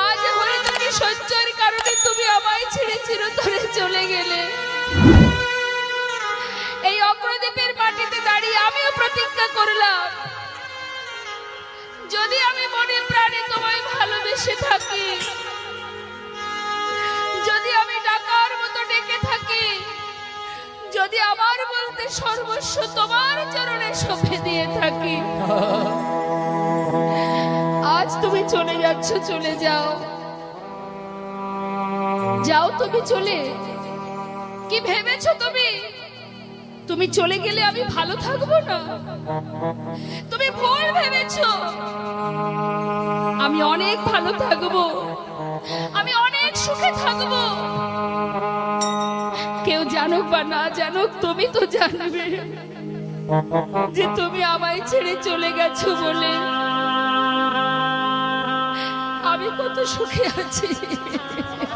আজ হরিণী সঞ্চয়ের কারণে তুমি আমায় ছেড়ে চিরতরে চলে গেলে। এই অগ্রদ্বীপের মাটিতে দাঁড়িয়ে আমিও প্রতিজ্ঞা করলাম, যদি আমি মনে প্রাণে তোমায় ভালোবেসে থাকি, যদি আমি ডাকার মতো ডেকে থাকি, যদি আমার বলতে সর্বস্ব তোমার চরণে সঁপে দিয়ে থাকি, আজ তুমি চলে যাচ্ছ, চলে যাও। যাও তুমি চলে। কি ভেবেছো তুমি? তুমি চলে গেলে আমি ভালো থাকবো না? তুমি ভুল ভেবেছো। আমি অনেক ভালো থাকবো, আমি অনেক সুখে থাকবো। কেউ জানুক বা না জানুক, তুমি তো জানবে যে তুমি আমায় ছেড়ে চলে গেছো বলে আমি কত সুখে আছি।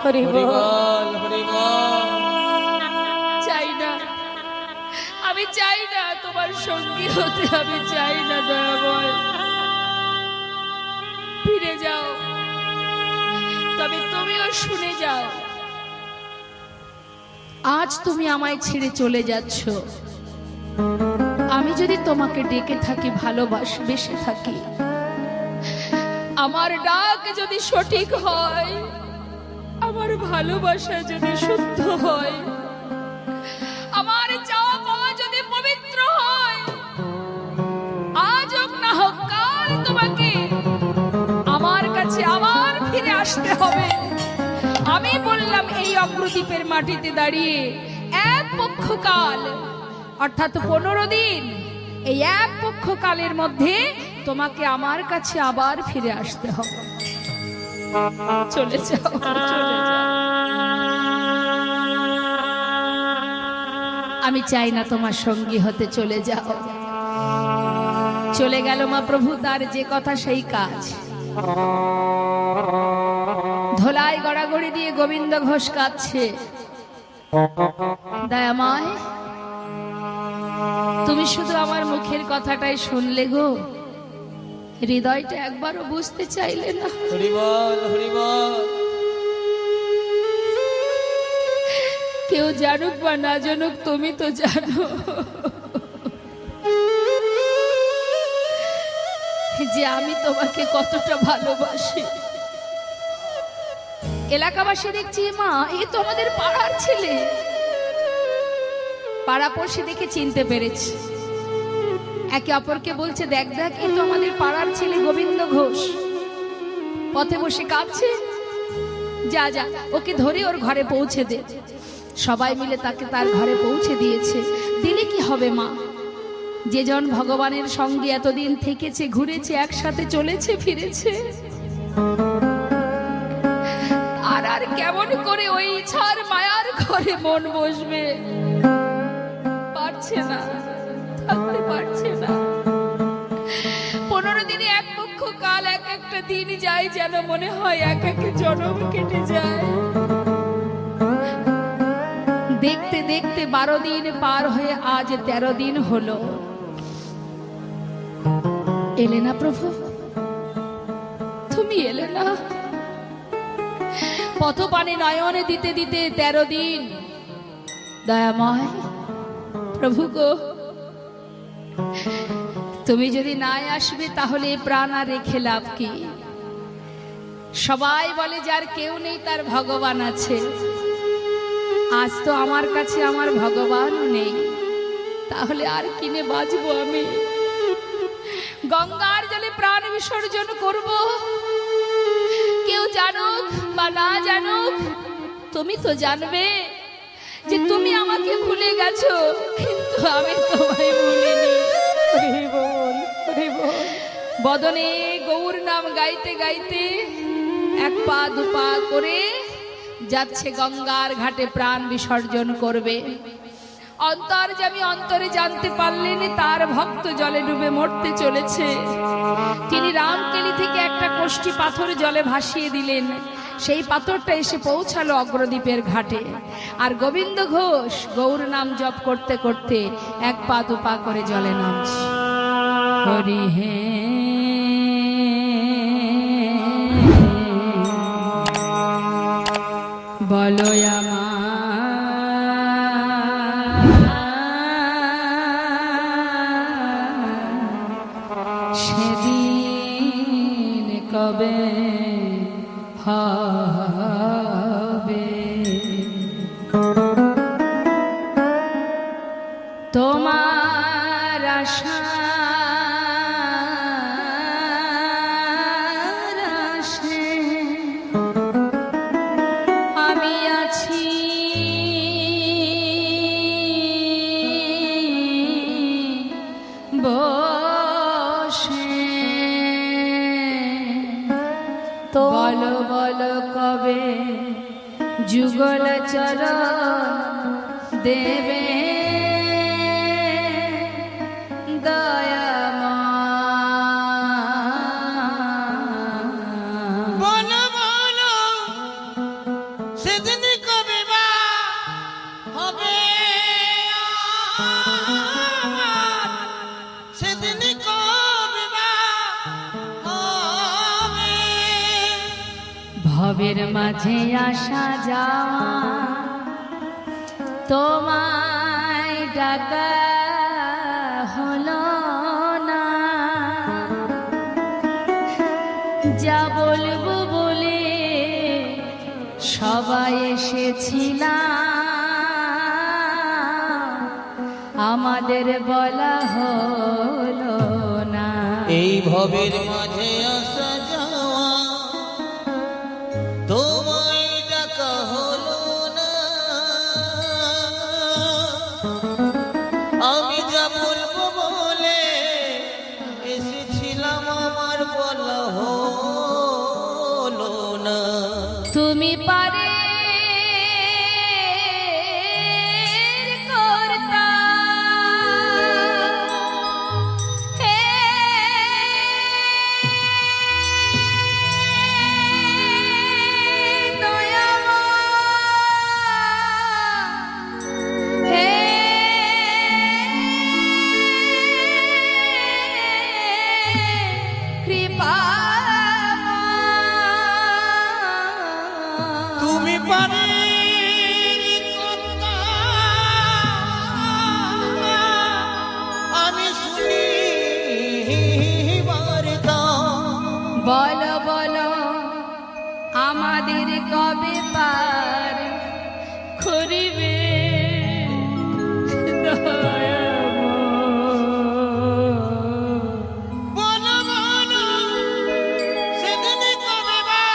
হরি বল, হরি বল। চাই না, আমি চাই না তোমার সঙ্গী হতে, আমি চাই না দয়াময়। ফিরে যাও, তবে তুমিও শুনে যাও। আজ তুমি আমায় ছেড়ে চলে যাচ্ছ, আমি যদি তোমাকে ডেকে থাকি, ভালোবেসে থাকি, আমার ডাক যদি সঠিক হয়, আমার ভালোবাসা যদি শুদ্ধ হয়, আমার চাওয়া পাওয়া যদি পবিত্র হয়, আজ হোক না হোক কাল তোমাকে আমার কাছে আবার ফিরে আসতে হবে। আমি বললাম এই অগ্রদ্বীপের মাটিতে দাঁড়িয়ে এক পক্ষকাল, অর্থাৎ 15 দিন, এই এক পক্ষকালের মধ্যে তোমাকে আমার কাছে আবার ফিরে আসতে হবে। চলে যাও, চলে যাও। আমি চাই না তোমার সঙ্গী হতে, চলে যাও। চলে গেল মা প্রভু, তার যে কথা সেই কাজ। ধোলাই গড়াগড়ি দিয়ে গোবিন্দ ঘোষ কাঁদছে। দয়াময়, তুমি শুধু আমার মুখের কথাটাই শুনলে গো, হৃদয়টা একবারও বুঝতে চাইলে না। হরি বল, হরি বল। কেউ জানুক বা না জানুক, তুমি তো জানো যে আমি তোমাকে কতটা ভালোবাসি। এলাকাবাসী দেখছি, মা এ তো আমাদের পাড়ার ছেলে। পাড়াপড়শি দেখে চিনতে পেরেছি, একে অপরকে বলছে, দেখ দেখ এ তো আমাদের পাড়ার ছেলে গোবিন্দ ঘোষ। পথে বসে কাঁদছে, যা যা ওকে ধরে ওর ঘরে পৌঁছে দে। সবাই মিলে তাকে তার ঘরে পৌঁছে দিয়েছে। দিলে কি হবে মা, যে জন ভগবানের সঙ্গে এতদিন থেকেছে, ঘুরেছে, একসাথে চলেছে, ফিরেছে, আর আর কেমন করে ওই ইচ্ছার মায়ার ঘরে মন বসবে? পারছে না, থাকতে পারছে না। 15 দিনে এক পক্ষ কাল, এক একটা দিন যায় যেন মনে হয় এক এক জন্ম কেটে যায়। দেখতে দেখতে 12 দিন পার হয়ে আজ 13 দিন হলো। এলে না প্রভু, তুমি এলে না। পথপানে নয়নে দিতে দিতে 13 দিন। দয়াময় প্রভু গো, তুমি যদি না আসবে তাহলে প্রাণ আর রেখে লাভ কি? সবাই বলে যার কেউ নেই তার ভগবান আছে। আজ তো আমার কাছে আমার ভগবানও নেই, তাহলে আর কিনে বাঁচবো আমি? গঙ্গার জলে প্রাণ বিসর্জন করব। কেউ জানুক বা না জানুক, তুমি তো জানবে যে তুমি আমাকে ভুলে গেছো, কিন্তু আমি তোমায় ভুলিনি। হরি বল, হরি বল। বদনে গৌর নাম গাইতে গাইতে এক পা দুপা করে যাচ্ছে গঙ্গার ঘাটে প্রাণ বিসর্জন করবে। অন্তর্যামী অন্তরে জানতে পারলেন তার ভক্ত জলে ডুবে মরতে চলেছে। তিনি রামকেলি থেকে একটা কোষ্ঠী পাথর জলে ভাসিয়ে দিলেন। সেই পাথরটা এসে পৌঁছালো অগ্রদ্বীপের ঘাটে। আর গোবিন্দ ঘোষ গৌর নাম জপ করতে করতে এক পা দুপা করে জলে নামছে। হরি হে বলো আমার সেদিন কবে হবে তোমার আশার আশে আমি আছি বসে তো বলো বলো কবে যুগল চরণ দেবে বলো বলো সেদিন কবে বা হবে আমার? সেদিন কবে বা হবে? ভবের মাঝে আসা যাওয়া তোমায় ডাকা হলো না, যা বলবো বলে সবাই এসেছিলাম, আমাদের বলা হলো না। এই ভবের মাঝে আসা যাওয়া তোমায় ডাকা হলো না, আমি যা বলবো বলে এসেছিলাম, আমার বলা হলো না। তুমি পারে তুমি পারে কথা আমি শুনি বারতাম। বলো বলো আমাদের কবে পার করিবে বলো বলো সেদিন কবে বা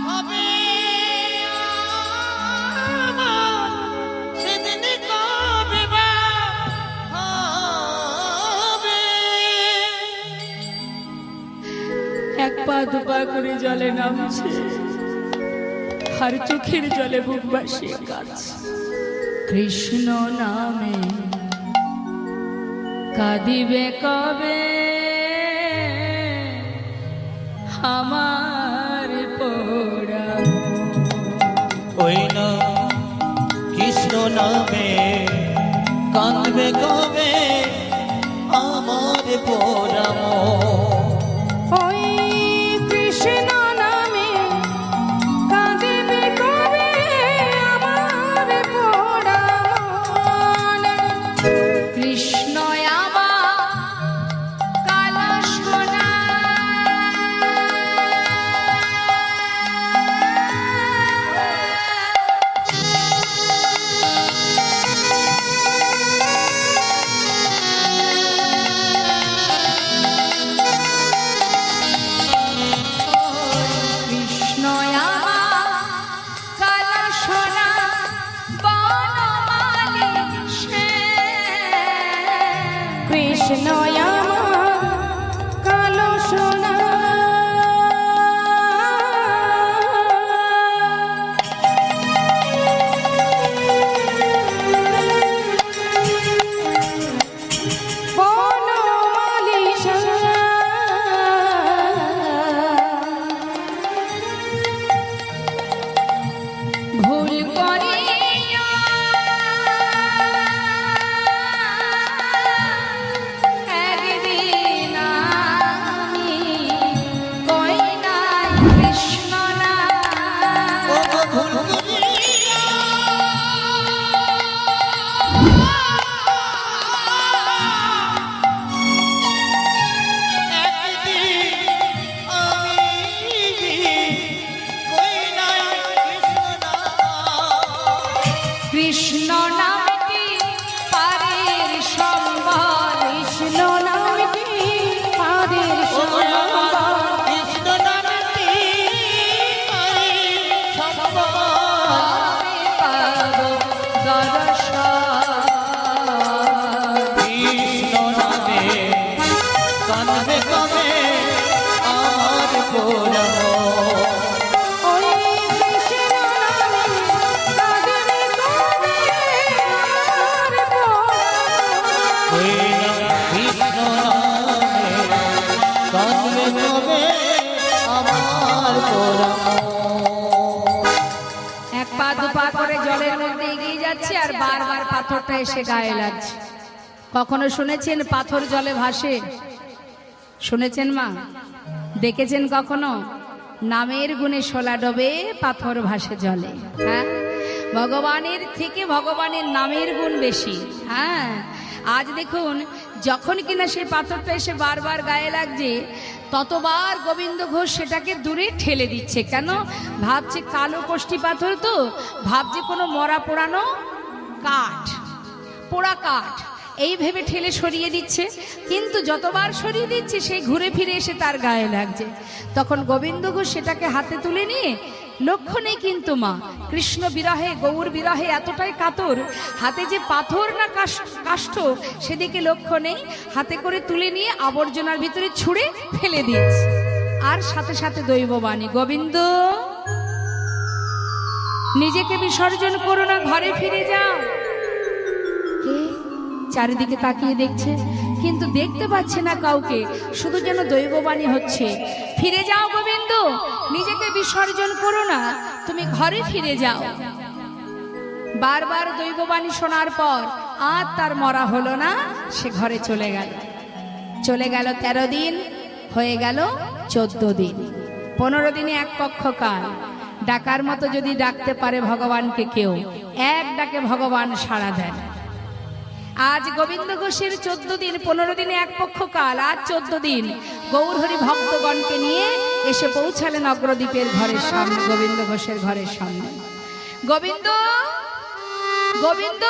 হবে আমার? সেদিন কবে বা হবে? এক পা দুপা করে জলে নামছে, আর চোখের জলে বুক ভাসিয়ে কাঁদছে। কৃষ্ণ নামে কাঁদিবে কবে আমার পোড়া ওই না কৃষ্ণ নামে কাঁদবে কবে আমার পোড়াম? ওই কৃষ্ণ নামে কাঁদিবে কবে আমার পোড়া মন। কৃষ্ণ আমার কালো সোনা, পোড়ানো ওই কৃষ্ণ নামে কাঁদবে কবে আর পোড়ানো। ওই কৃষ্ণ নামে কাঁদবে কবে আমার পোড়ানো। এক পা দু পা করে জলের মধ্যে এগিয়ে যাচ্ছে আর বারবার পাথরটা এসে গায়ে লাগছে। কখনো শুনেছেন পাথর জলে ভাসে? শুনেছেন মা? দেখেছেন কখনো? নামের গুণে শোলা ডোবে পাথর ভাসে জলে। হ্যাঁ, ভগবানের থেকে ভগবানের নামের গুণ বেশি। হ্যাঁ, আজ দেখুন যখন কিনা সেই পাথরটা এসে বারবার গায়ে লাগছে, ততবার গোবিন্দ ঘোষ সেটাকে দূরে ঠেলে দিচ্ছে। কেন? ভাবছে কালো কষ্টি পাথর তো, ভাবছে কোনো মরা পোড়ানো কাঠ, পোড়া কাঠ, এই ভেবে ঠেলে সরিয়ে দিচ্ছে। কিন্তু যতবার সরিয়ে দিচ্ছে সেই ঘুরে ফিরে এসে তার গায়ে লাগছে। তখন গোবিন্দ ঘোষ সেটাকে হাতে তুলে নিয়ে, লক্ষ্য নেই কিন্তু মা, কৃষ্ণ বিরহে গৌর বিরহে এতটাই কাতর, হাতে যে পাথর না কাষ্ঠ সেদিকে লক্ষ্য নেই, হাতে করে তুলে নিয়ে আবর্জনার ভিতরে ছুঁড়ে ফেলে দিয়েছে। আর সাথে সাথে দৈববাণী, গোবিন্দ নিজেকে বিসর্জন করো না, ঘরে ফিরে যাও। কে? চারিদিকে তাকিয়ে দেখছে কিন্তু দেখতে পাচ্ছে না কাউকে, শুধু যেন দৈববাণী হচ্ছে, ফিরে যাও গোবিন্দ, নিজেকে বিসর্জন করো না, তুমি ঘরে ফিরে যাও। বারবার দৈববাণী শোনার পর আর তার মরা হলো না, সে ঘরে চলে গেল। চলে গেল 13 দিন, হয়ে গেল 14 দিন, 15 দিনে এক পক্ষ কাল। ডাকার মতো যদি ডাকতে পারে ভগবানকে কেউ, এক ডাকে ভগবান সাড়া দেন। আজ গোবিন্দ ঘোষের 14 দিন, 15 দিনে এক পক্ষ কাল, আজ 14 দিন গৌরহরি ভক্তগণকে নিয়ে এসে পৌঁছালেন অগ্রদ্বীপের ঘরের সামনে, গোবিন্দ ঘোষের ঘরের সামনে। গোবিন্দ, গোবিন্দ,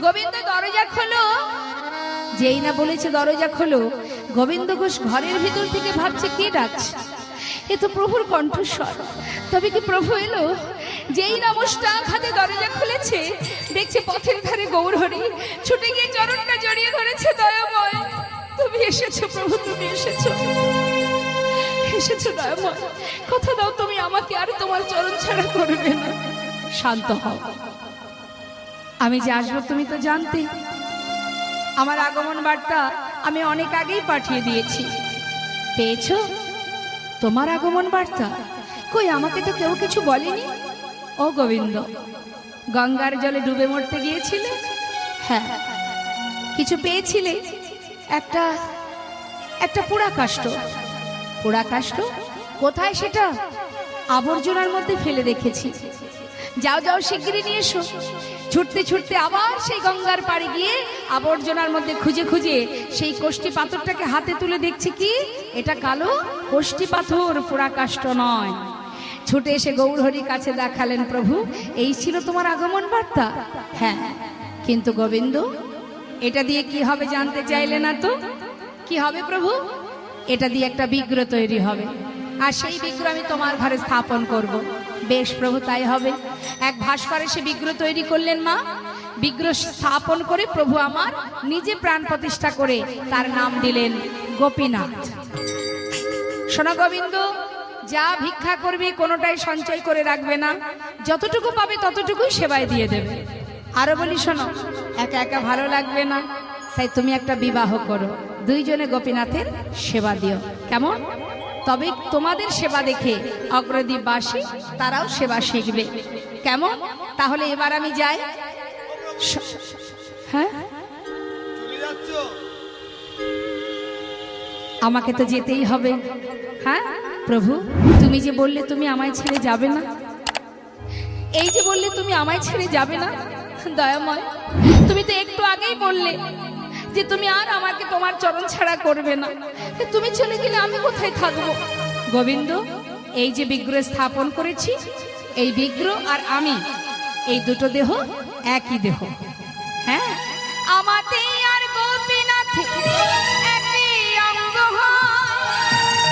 গোবিন্দ দরজা খোলো। যেই না বলেছে দরজা খোলো, গোবিন্দ ঘোষ ঘরের ভিতর থেকে ভাবছে কে ডাকছে, এ তো প্রভুর কণ্ঠস্বর। তবে কি প্রভু এলো? যেই নমস্কার হাতে দরজা খুলেছে, দেখছে পথের ধারে গৌরহরি, ছুটে গিয়ে চরণটা জড়িয়ে ধরেছে। দয়াময়, তুমি এসেছো প্রভু, তুমি এসেছো, এসেছো দয়াময়, কথা দাও তুমি আমাকে আর তোমার চরণ ছাড়া করবে না। শান্ত হও, আমি যে আসবো তুমি তো জানতে। আমার আগমন বার্তা আমি অনেক আগেই পাঠিয়ে দিয়েছি, পেয়েছো তোমার আগমন বার্তা? কই, আমাকে তো কেউ কিছু বলেনি। ও গোবিন্দ, গঙ্গার জলে ডুবে মরতে গিয়েছিলে? হ্যাঁ। কিছু পেয়েছিলে? একটা পোড়া কাষ্ঠ। পোড়া কাষ্ঠ? কোথায় সেটা? আবর্জনার মধ্যে ফেলে রেখেছি। যাও যাও, শিগগিরই নিয়ে এসো। ছুটতে ছুটতে আবার সেই গঙ্গার পাড়ে গিয়ে আবর্জনার মধ্যে খুঁজে খুঁজে সেই কষ্টি পাথরটাকে হাতে তুলে দেখছি কি এটা কালো কষ্টি পাথর, পোড়া কাষ্ঠ নয়। ছুটে এসে গৌরহরির কাছে দেখালেন, প্রভু এই ছিল তোমার আগমন বার্তা। হ্যাঁ, কিন্তু গোবিন্দ এটা দিয়ে কি হবে জানতে চাইলে না তো? কি হবে প্রভু? এটা দিয়ে একটা বিগ্রহ তৈরি হবে, আর সেই বিগ্রহ আমি তোমার ঘরে স্থাপন করব। বেশ প্রভু, তাই হবে। এক ভাস্করে সে বিগ্রহ তৈরি করলেন মা। বিগ্রহ স্থাপন করে প্রভু আমার নিজে প্রাণ প্রতিষ্ঠা করে তার নাম দিলেন গোপীনাথ। শোনো গোবিন্দ, যা ভিক্ষা করবে কোনোটাই সঞ্চয় করে রাখবে না, যতটুকু পাবে ততটুকুই সেবায় দিয়ে দেবে। আরো বলি শোনো, একা একা ভালো লাগবে না, তাই তুমি একটা বিবাহ করো, দুইজনে গোপীনাথের সেবা দিও, কেমন? তবে তোমাদের সেবা দেখে অগ্রদ্বীপবাসী তারাও সেবা শিখবে, কেমন? তাহলে এবার আমি যাই। হ্যাঁ, আমাকে তো যেতেই হবে। হ্যাঁ প্রভু, তুমি যে বললে তুমি আমায় ছেড়ে যাবে না, এই যে বললে তুমি আমায় ছেড়ে যাবে না, দয়াময় তুমি তো একটু আগেই বললে যে তুমি আর আমাকে তোমার চরণ ছাড়া করবে না। তুমি চলে গেলে আমি কোথায় থাকবো? গোবিন্দ, এই যে বিগ্রহ স্থাপন করেছি, এই বিগ্রহ আর আমি, এই দুটো দেহ একই দেহ। হ্যাঁ, আমাতে আর গোপীনাথ একই অঙ্গ হয়,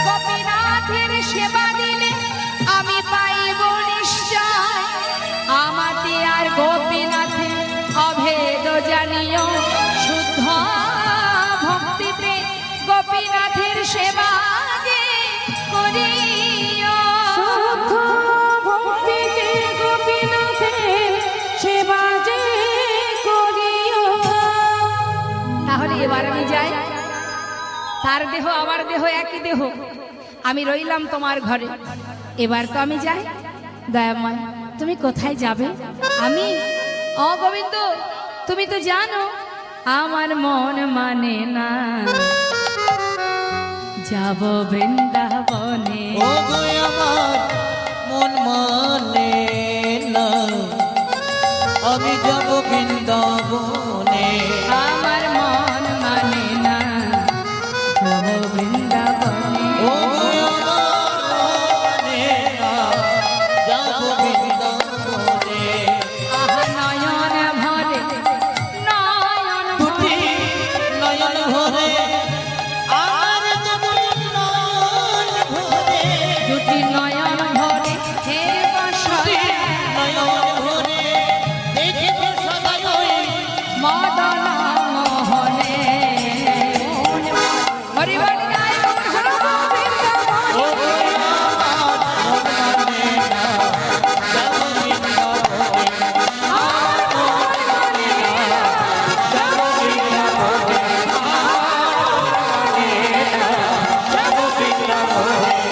গোপীনাথের সেবা দিলে আমি পাইব নিশ্চয়। আমাতে আর গোপীনাথের অভেদ জানিও, শুদ্ধ ভক্তিতে গোপীনাথের সেবা যে তার দেহ আমার দেহ একই দেহ, আমি রইলাম তোমার ঘরে। এবার তো আমি যাই। দয়াময়, তুমি কোথায় যাবে? আমি গোবিন্দ, তুমি তো জানো আমার মন মানে না, যাব বৃন্দাবনে। ও গো আমার মন মানে না, আমি যাব বৃন্দাবনে। আমার মন মানে না, যাব বৃন্দাবনে। ও গো আমার মানে না, যাব বৃন্দাবনে। আহা নয়ন ভরে, নয়ন দুটি ভরে, নয়ন ভরে আমার দুটি নয়ন ভরে, দুটি নয়ন ভরে হে বসরে নয়ন ভরে দেখিতে সদাই ওই মদন মোহনে। হরি বল গাই বল হর ও গো আমার মন মানে না, যাব বৃন্দাবনে। আমার মন মানে না, যাব বৃন্দাবনে। যাব বৃন্দাবনে।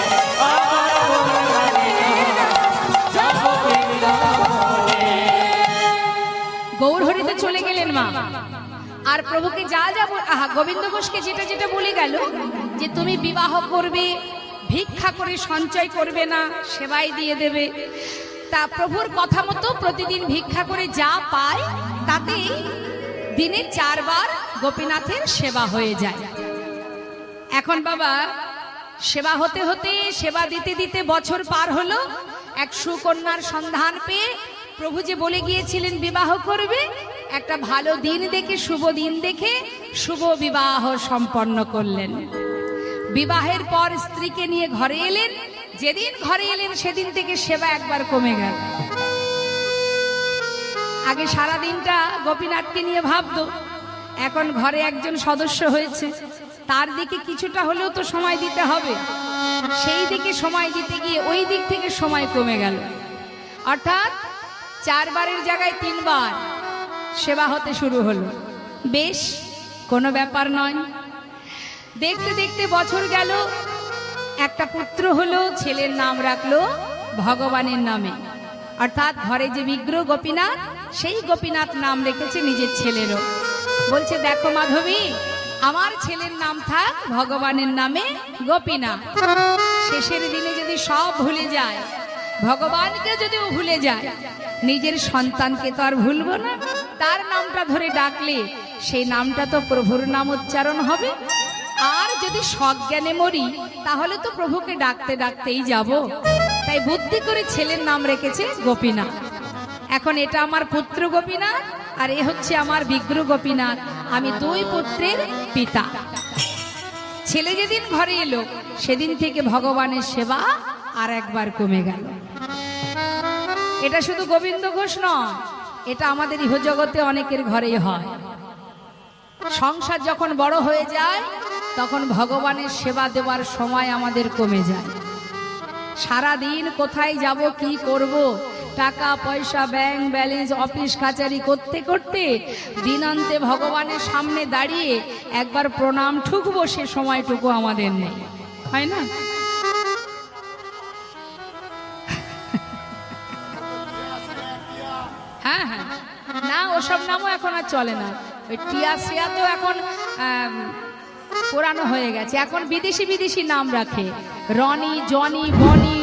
আমার মন মানে না, যাব বৃন্দাবনে। গৌর হরিতে চলে গেলেন মা। আর প্রভুকে যা যা গোবিন্দ ঘোষকে যেটা যেটা বলে গেল যে তুমি বিবাহ করবে, ভিক্ষা করে সঞ্চয় করবে না, সেবাই দিয়ে দেবে, তা প্রভুর কথা মতো প্রতিদিন ভিক্ষা করে যা পায় তাতে দিনে 4 বার গোপীনাথের সেবা হয়ে যায়। এখন বাবা সেবা হতে হতে, সেবা দিতে দিতে বছর পার হলো। এক সুকন্যার সন্ধান পেয়ে প্রভু যে বলে গিয়েছিলেন বিবাহ করবে, একটা ভালো দিন দেখে, শুভ দিন দেখে শুভ বিবাহ সম্পন্ন করলেন। বিবাহের পর স্ত্রীকে নিয়ে ঘরে এলেন। যেদিন ঘরে এলেন সেদিন থেকে সেবা একবার কমে গেল। আগে সারা দিনটা গোপীনাথকে নিয়ে ভাবতো, এখন ঘরে একজন সদস্য হয়েছে, তার দিকে কিছুটা হলেও তো সময় দিতে হবে। সেই দিকে সময় দিতে গিয়ে ওই দিক থেকে সময় কমে গেল। অর্থাৎ 4 বারের জায়গায় 3 বার সেবা হতে শুরু হলো। বেশ, কোনো ব্যাপার নয়। দেখতে দেখতে বছর গেল, একটা পুত্র হলো, ছেলের নাম রাখলো ভগবানের নামে। অর্থাৎ ঘরে যে বিগ্রহ গোপীনাথ, সেই গোপীনাথ নাম রেখেছে নিজের ছেলেরও। বলছে, দেখো মাধবী, আমার ছেলের নাম থাক ভগবানের নামে গোপীনাথ। শেষের দিনে যদি সব ভুলে যায়, ভগবানকে যদিও ভুলে যায়, নিজের সন্তানকে তো আর ভুলবো না। তার নামটা ধরে ডাকলে সেই নামটা তো প্রভুর নাম উচ্চারণ হবে। আর যদি সজ্ঞানে মরি, তাহলে তো প্রভুকে ডাকতে ডাকতেই যাব। তাই বুদ্ধি করে ছেলের নাম রেখেছে গোপীনাথ। এখন এটা আমার পুত্র গোপীনাথ, আর এ হচ্ছে আমার বিগ্রহ গোপীনাথ। আমি 2 পুত্রের পিতা। ছেলে যেদিন ঘরে এলো, সেদিন থেকে ভগবানের সেবা আর একবার কমে গেল। এটা শুধু গোবিন্দ ঘোষ নয়, এটা আমাদের ইহজগতে অনেকের ঘরেই হয়। সংসার যখন বড় হয়ে যায়, তখন ভগবানের সেবা দেওয়ার সময় আমাদের কমে যায়। সারা দিন কোথায় যাব, কি করব, টাকা পয়সা, ব্যাংক ব্যালেন্স, অফিস কাচারি করতে করতে দিনান্তে ভগবানের সামনে দাঁড়িয়ে একবার প্রণাম ঠুকবো, সে সময়টুকু আমাদের নেই, হয় না? হ্যাঁ হ্যাঁ, না ওসব নামও এখন আর চলে না। ওই টিয়া শ্রেয়া তো এখন পুরানো হয়ে গেছে। এখন বিদেশি বিদেশি নাম রাখে, রনি, জনি, বনি,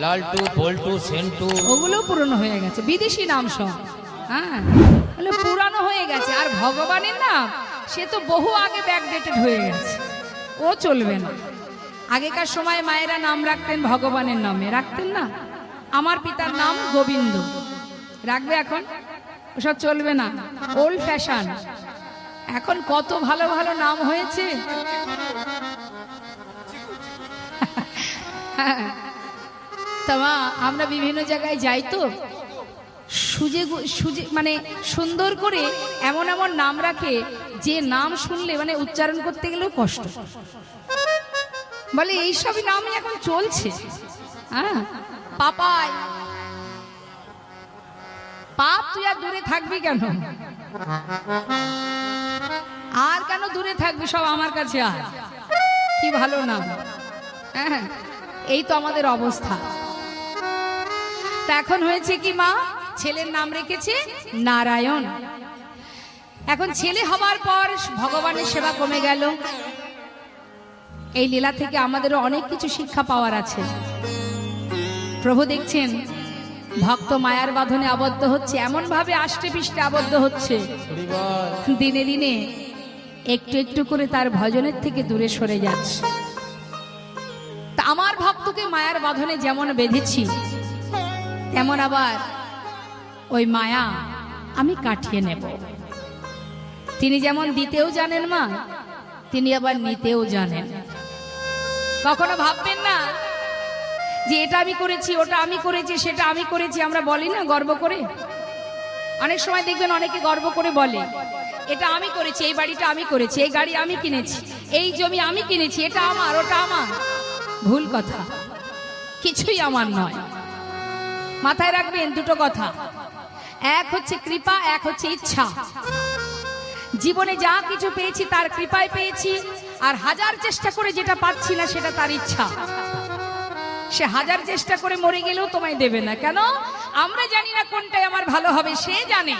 লালটু, বল্টু, সেন্টু, ওগুলো পুরনো হয়ে গেছে, বিদেশি নাম সব। হ্যাঁ, পুরানো হয়ে গেছে। আর ভগবানের নাম, সে তো বহু আগে ব্যাকডেটেড হয়ে গেছে, ও চলবে না। আগেকার সময় মায়েরা নাম রাখতেন ভগবানের নামে, রাখতেন না? আমার পিতার নাম গোবিন্দ, রাখবে এখন? ওসব চলবে না, ওল্ড ফ্যাশন। এখন কত ভালো ভালো নাম হয়েছে। তোমা আমরা বিভিন্ন জায়গায় যাই তো, সুজে সুজে মানে সুন্দর করে এমন এমন নাম রাখে, যে নাম শুনলে মানে উচ্চারণ করতে গেলেও কষ্ট। বলে এইসবই নামই এখন চলছে। হ্যাঁ, পাপাই, পাপ তুই আর দূরে থাকবি কেন? আর কেন দূরে থাকবি, সব আমার কাছে আয়। কি ভালো নাম, হ্যাঁ এই তো আমাদের অবস্থা। তা এখন হয়েছে কি মা, ছেলের নাম রেখেছে নারায়ণ। এখন ছেলে হবার পর ভগবানের সেবা কমে গেল। এই লীলা থেকে আমাদেরও অনেক কিছু শিক্ষা পাওয়ার আছে। প্রভু দেখছেন ভক্ত মায়ার বাঁধনে আবদ্ধ হচ্ছে, এমন ভাবে আষ্টে পৃষ্ঠে আবদ্ধ হচ্ছে, দিনে দিনে একটু একটু করে তার ভজনের থেকে দূরে সরে যাচ্ছে। তা আমার ভক্তকে মায়ার বাঁধনে যেমন বেঁধেছি, তেমন আবার ওই মায়া আমি কাটিয়ে নেব। তিনি যেমন দিতেও জানেন মা, তিনি আবার নিতেও জানেন। কখনো ভাববেন না যে এটা আমি করেছি, ওটা আমি করেছি, সেটা আমি করেছি। আমরা বলি না গর্ব করে, অনেক সময় দেখবেন অনেকে গর্ব করে বলে এটা আমি করেছি, এই বাড়িটা আমি করেছি, এই গাড়ি আমি কিনেছি, এই জমি আমি কিনেছি, এটা আমার, ওটা আমার। ভুল কথা, কিছুই আমার নয়। মাথায় রাখবেন দুটো কথা, এক হচ্ছে কৃপা, এক হচ্ছে ইচ্ছা। জীবনে যা কিছু পেয়েছি তার কৃপায় পেয়েছি, আর হাজার চেষ্টা করে যেটা পাচ্ছি না সেটা তার ইচ্ছা। সে হাজার চেষ্টা করে মরে গেলেও তোমায় দেবে না। কেন? আমরা জানি না কোনটাই আমার ভালো হবে, সে জানে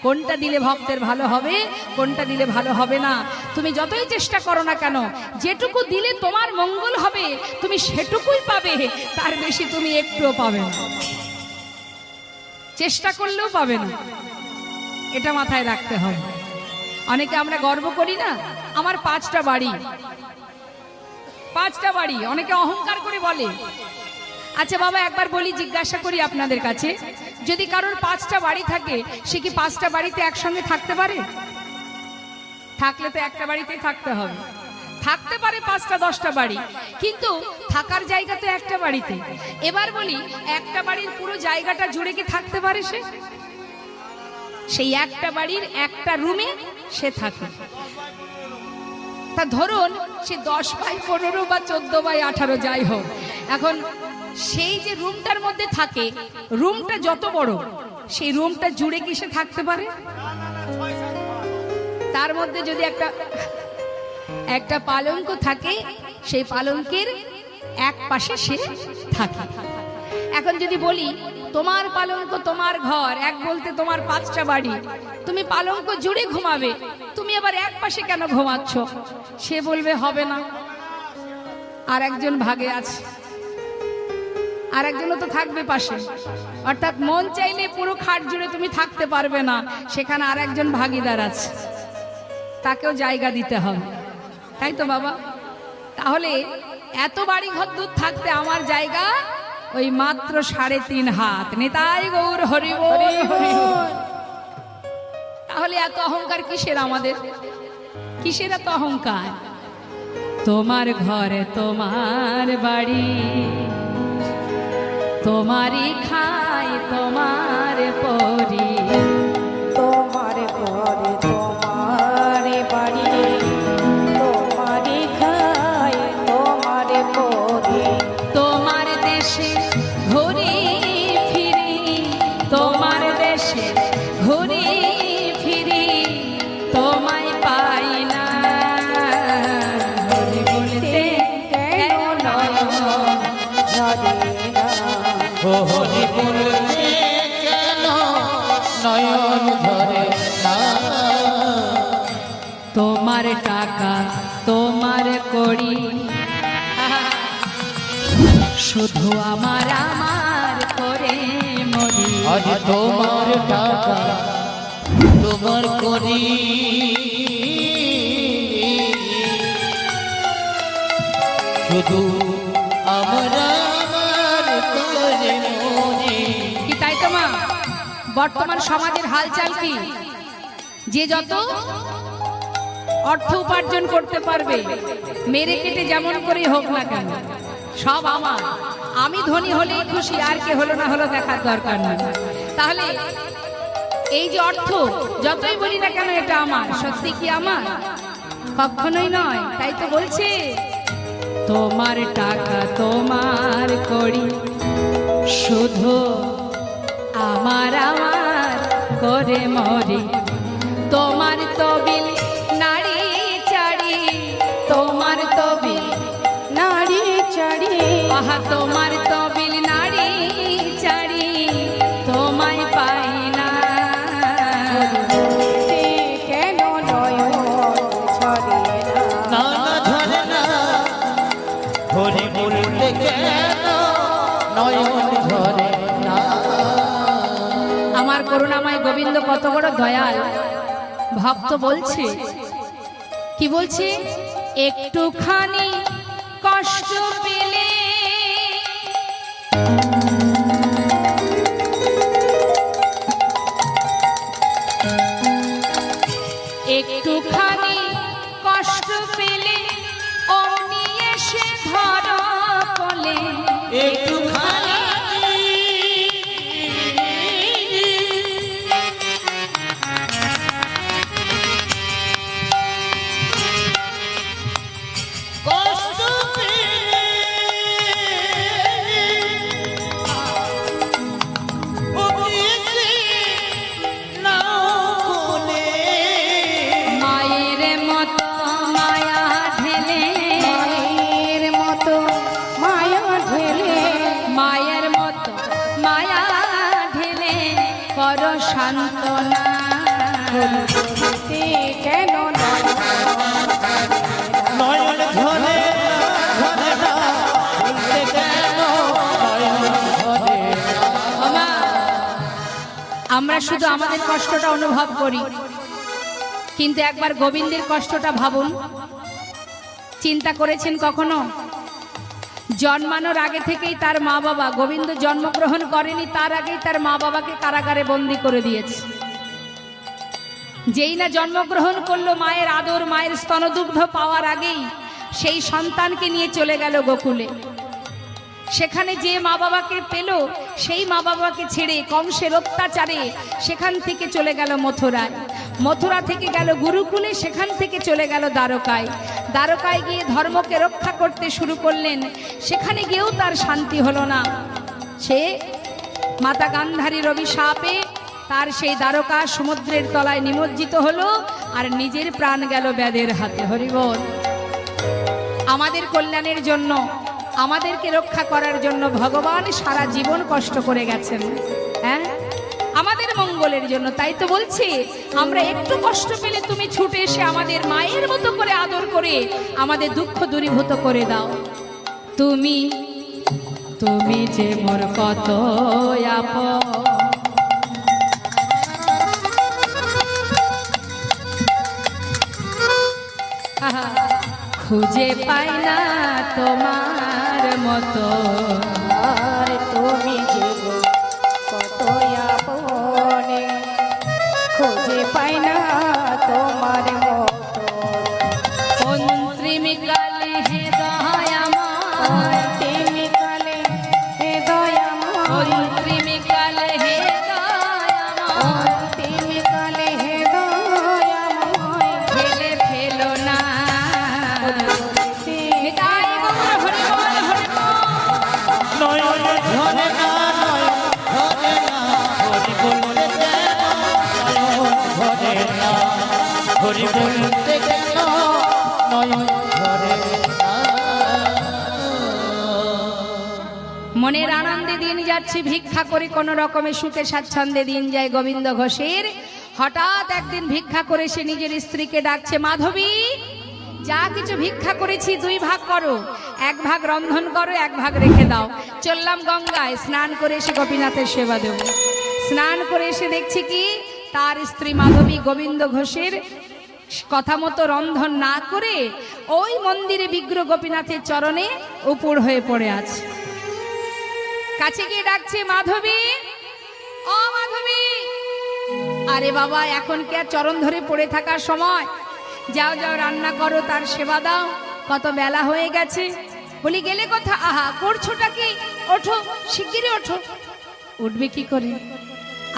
কোনটা দিলে ভক্তের ভালো হবে, কোনটা দিলে ভালো হবে না। তুমি যতই চেষ্টা করো না কেন, যেটুকু দিলে তোমার মঙ্গল হবে তুমি সেটুকুই পাবে, তার বেশি তুমি একটুও পাবে না, চেষ্টা করলেও পাবে না। এটা মাথায় রাখতে হবে। অনেকে আমরা গর্ব করি না, আমার 5টা বাড়ি, 5টা বাড়ি, অনেকে অহংকার করে বলে। আচ্ছা বাবা একবার বলি, জিজ্ঞাসা করি আপনাদের কাছে, যদি কারোর 5টা বাড়ি থাকে, সে কি 5টা বাড়িতে একসঙ্গে থাকতে পারে? থাকলে তো একটা বাড়িতেই থাকতে হবে। থাকতে পারে 5টা 10টা বাড়ি, কিন্তু থাকার জায়গা তো একটা বাড়িতে। এবার বলি, একটা বাড়ির পুরো জায়গাটা জুড়ে কি থাকতে পারে সে? সেই একটা বাড়ির একটা রুমে সে থাকে। তা ধরুন সে 10/15 বা 14/18 যাই হোক, এখন সেই যে রুমটার মধ্যে থাকে, রুমটা যত বড়, সেই রুমটা জুড়ে কি সে থাকতে পারে? তার মধ্যে যদি একটা পালঙ্ক থাকে, সেই পালঙ্কের এক পাশে সে থাকে। এখন যদি বলি তোমার পালঙ্ক তোমার ঘর, এক বলতে তোমার 5টা বাড়ি, তুমি পালঙ্ক জুড়ে ঘুমাবে, তুমি আবার এক পাশে কেন ঘুমাচ্ছ? সে বলবে হবে না, আর একজন ভাগে আছে, আর একজনও তো থাকবে পাশে। অর্থাৎ মন চাইলে পুরো খাট জুড়ে তুমি থাকতে পারবে না, সেখানে আর একজন ভাগিদার আছে, তাকেও জায়গা দিতে হবে, তাই তো বাবা? তাহলে এত বাড়ি ঘর দূর থাকতে আমার জায়গা ওই মাত্র 3.5 হাত। নিতাই গৌর হরি বল। তাহলে এত অহংকার কিসের আমাদের? কিসের এত অহংকার? তোমার ঘরে তোমার বাড়ি, তোমারই খাই তোমার পরি, তোমার ঘরে তোমার বাড়ি, তোমারই খাই তোমার পরি, তোমার দেশে ঘুরি ফিরি, তোমার দেশে ঘুরি ফিরি, তোমায় পাই না, হরি বলতে কেন ঝরে না। হরি বলতে কেন নয়ন ধরে না? তোমার টাকা তোমার করি, শুধু আমার আমার করে মরি। আজ তোমার টাকা তোমার করি, শুধু আমরা আমার করে মরি। কি তাই তো মা? বর্তমান সমাজের হালচাল কি? যে যত অর্থ উপার্জন করতে পারবে, মেরে কেটে যেমন করে হোক না কেন, সব আমার, আমি ধনী হলেই খুশি, আর কে হলো না হলো দেখার দরকার নেই। তাহলে এই যে অর্থ, যতই বলি না কেন এটা আমার, সত্যি কি আমার? কখনোই নয়। তাই তো বলছে তোমার টাকা তোমার করি, শুধু আমার আমার করে মরি। তোমার তবিল নাড়ি আহা তোমার তবিল নাড়ি চাড়ি তোমায় পাই না। কেন নয়ন ঝরে না? না ঝরে না, হরি বলতে কেন নয়ন ঝরে না। আমার করুণাময় গোবিন্দ কত বড় দয়াল। ভক্ত বলছে, কি বলছে? একটুখানি কষ্ট পেলে একটুখানি কষ্ট পেলে অমনি এসে ধর বলে একটুখানি কষ্ট পেলে অভিষে নাও কোলে। মায়ের মতো মায়া ঢেলে মায়ের মতো মায়া ঢেলে মায়ের মতো মায়া ঢেলে কর সান্ত্বনা। কেন নয়ন ঝরে ঝরে না, বলতে কেন নয়ন ঝরে না। ওমা, আমরা শুধু আমাদের কষ্টটা অনুভব করি, কিন্তু একবার গোবিন্দের কষ্টটা ভাবুন। চিন্তা করেছেন কখনো? জন্মানোর আগে থেকেই তার মা বাবা, গোবিন্দ জন্মগ্রহণ করেনি তার আগেই তার মা বাবাকে কারাগারে বন্দি করে দিয়েছে। যেই না জন্মগ্রহণ করলো, মায়ের আদর মায়ের স্তনদুগ্ধ পাওয়ার আগেই সেই সন্তানকে নিয়ে চলে গেল গোকুলে। সেখানে যে মা বাবাকে পেল, সেই মা বাবাকে ছেড়ে কংসের অত্যাচারে সেখান থেকে চলে গেল মথুরায়। মথুরা থেকে গেল গুরুকুলে, সেখান থেকে চলে গেল দ্বারকায়। দ্বারকায় গিয়ে ধর্মকে রক্ষা করতে শুরু করলেন। সেখানে গিয়েও তার শান্তি হলো না। সে মাতা গান্ধারীর অভিশাপে তার সেই দ্বারকা সমুদ্রের তলায় নিমজ্জিত হলো, আর নিজের প্রাণ গেল ব্যাধের হাতে। হরিবল। আমাদের কল্যাণের জন্য, আমাদেরকে রক্ষা করার জন্য ভগবান সারা জীবন কষ্ট করে গেছেন, হ্যাঁ, আমাদের মঙ্গলের জন্য। তাই তো বলছি, আমরা একটু কষ্ট পেলে তুমি ছুটে এসে আমাদের মায়ের মতো করে আদর করে আমাদের দুঃখ দূরীভূত করে দাও। তুমি তুমি যে মোর কত আপন, খুঁজে পাই না তোমার মতো। আর তুমি যে কত আপনে, খুঁজে পাই না তোমার মতো। অন্ত্রিমিকালে হে দয়াময়, তুমি কালে হে দয়াময়, অন্ত্রিমিকালে হে দয়াময়, তুমি কালে হে দয়াময়। ফেলে ফেলো না। নিতাই গৌর হরি বল, হরি বল। নয়ন ঝরে না, নয়ন ঝরে না, হরি বলতে কেন নয়ন ঝরে না। হরি বলতে কেন নয়ন ঝরে না। মনের আনন্দে দিন যাচ্ছে ভিক্ষা করে, কোনো রকমে সুখে স্বাচ্ছন্দ্যে দিন যায় গোবিন্দ ঘোষের। হঠাৎ একদিন ভিক্ষা করে সে নিজের স্ত্রীকে ডাকছে, মাধবী, যা কিছু ভিক্ষা করেছি 2 ভাগ করো, 1 ভাগ রন্ধন করো, 1 ভাগ রেখে দাও। চললাম গঙ্গায়, স্নান করে এসে গোপীনাথের সেবা দেব। স্নান করে এসে দেখছি কি, তার স্ত্রী মাধবী গোবিন্দ ঘোষের কথা মতো রন্ধন না করে ওই মন্দিরে বিগ্রহ গোপীনাথের চরণে উপুর হয়ে পড়ে আছে। কাছে গিয়ে ডাকছে, মাধবী, ও মাধবী। আরে বাবা, এখন কি আর চরণ ধরে পড়ে থাকার সময়? যাও যাও, রান্না করো, তার সেবা দাও, কত বেলা হয়ে গেছে। বলি, গেলে কথা? আহা, করছোটা কি? ওঠো, শিগগিরই ওঠো। উঠবে কি করে,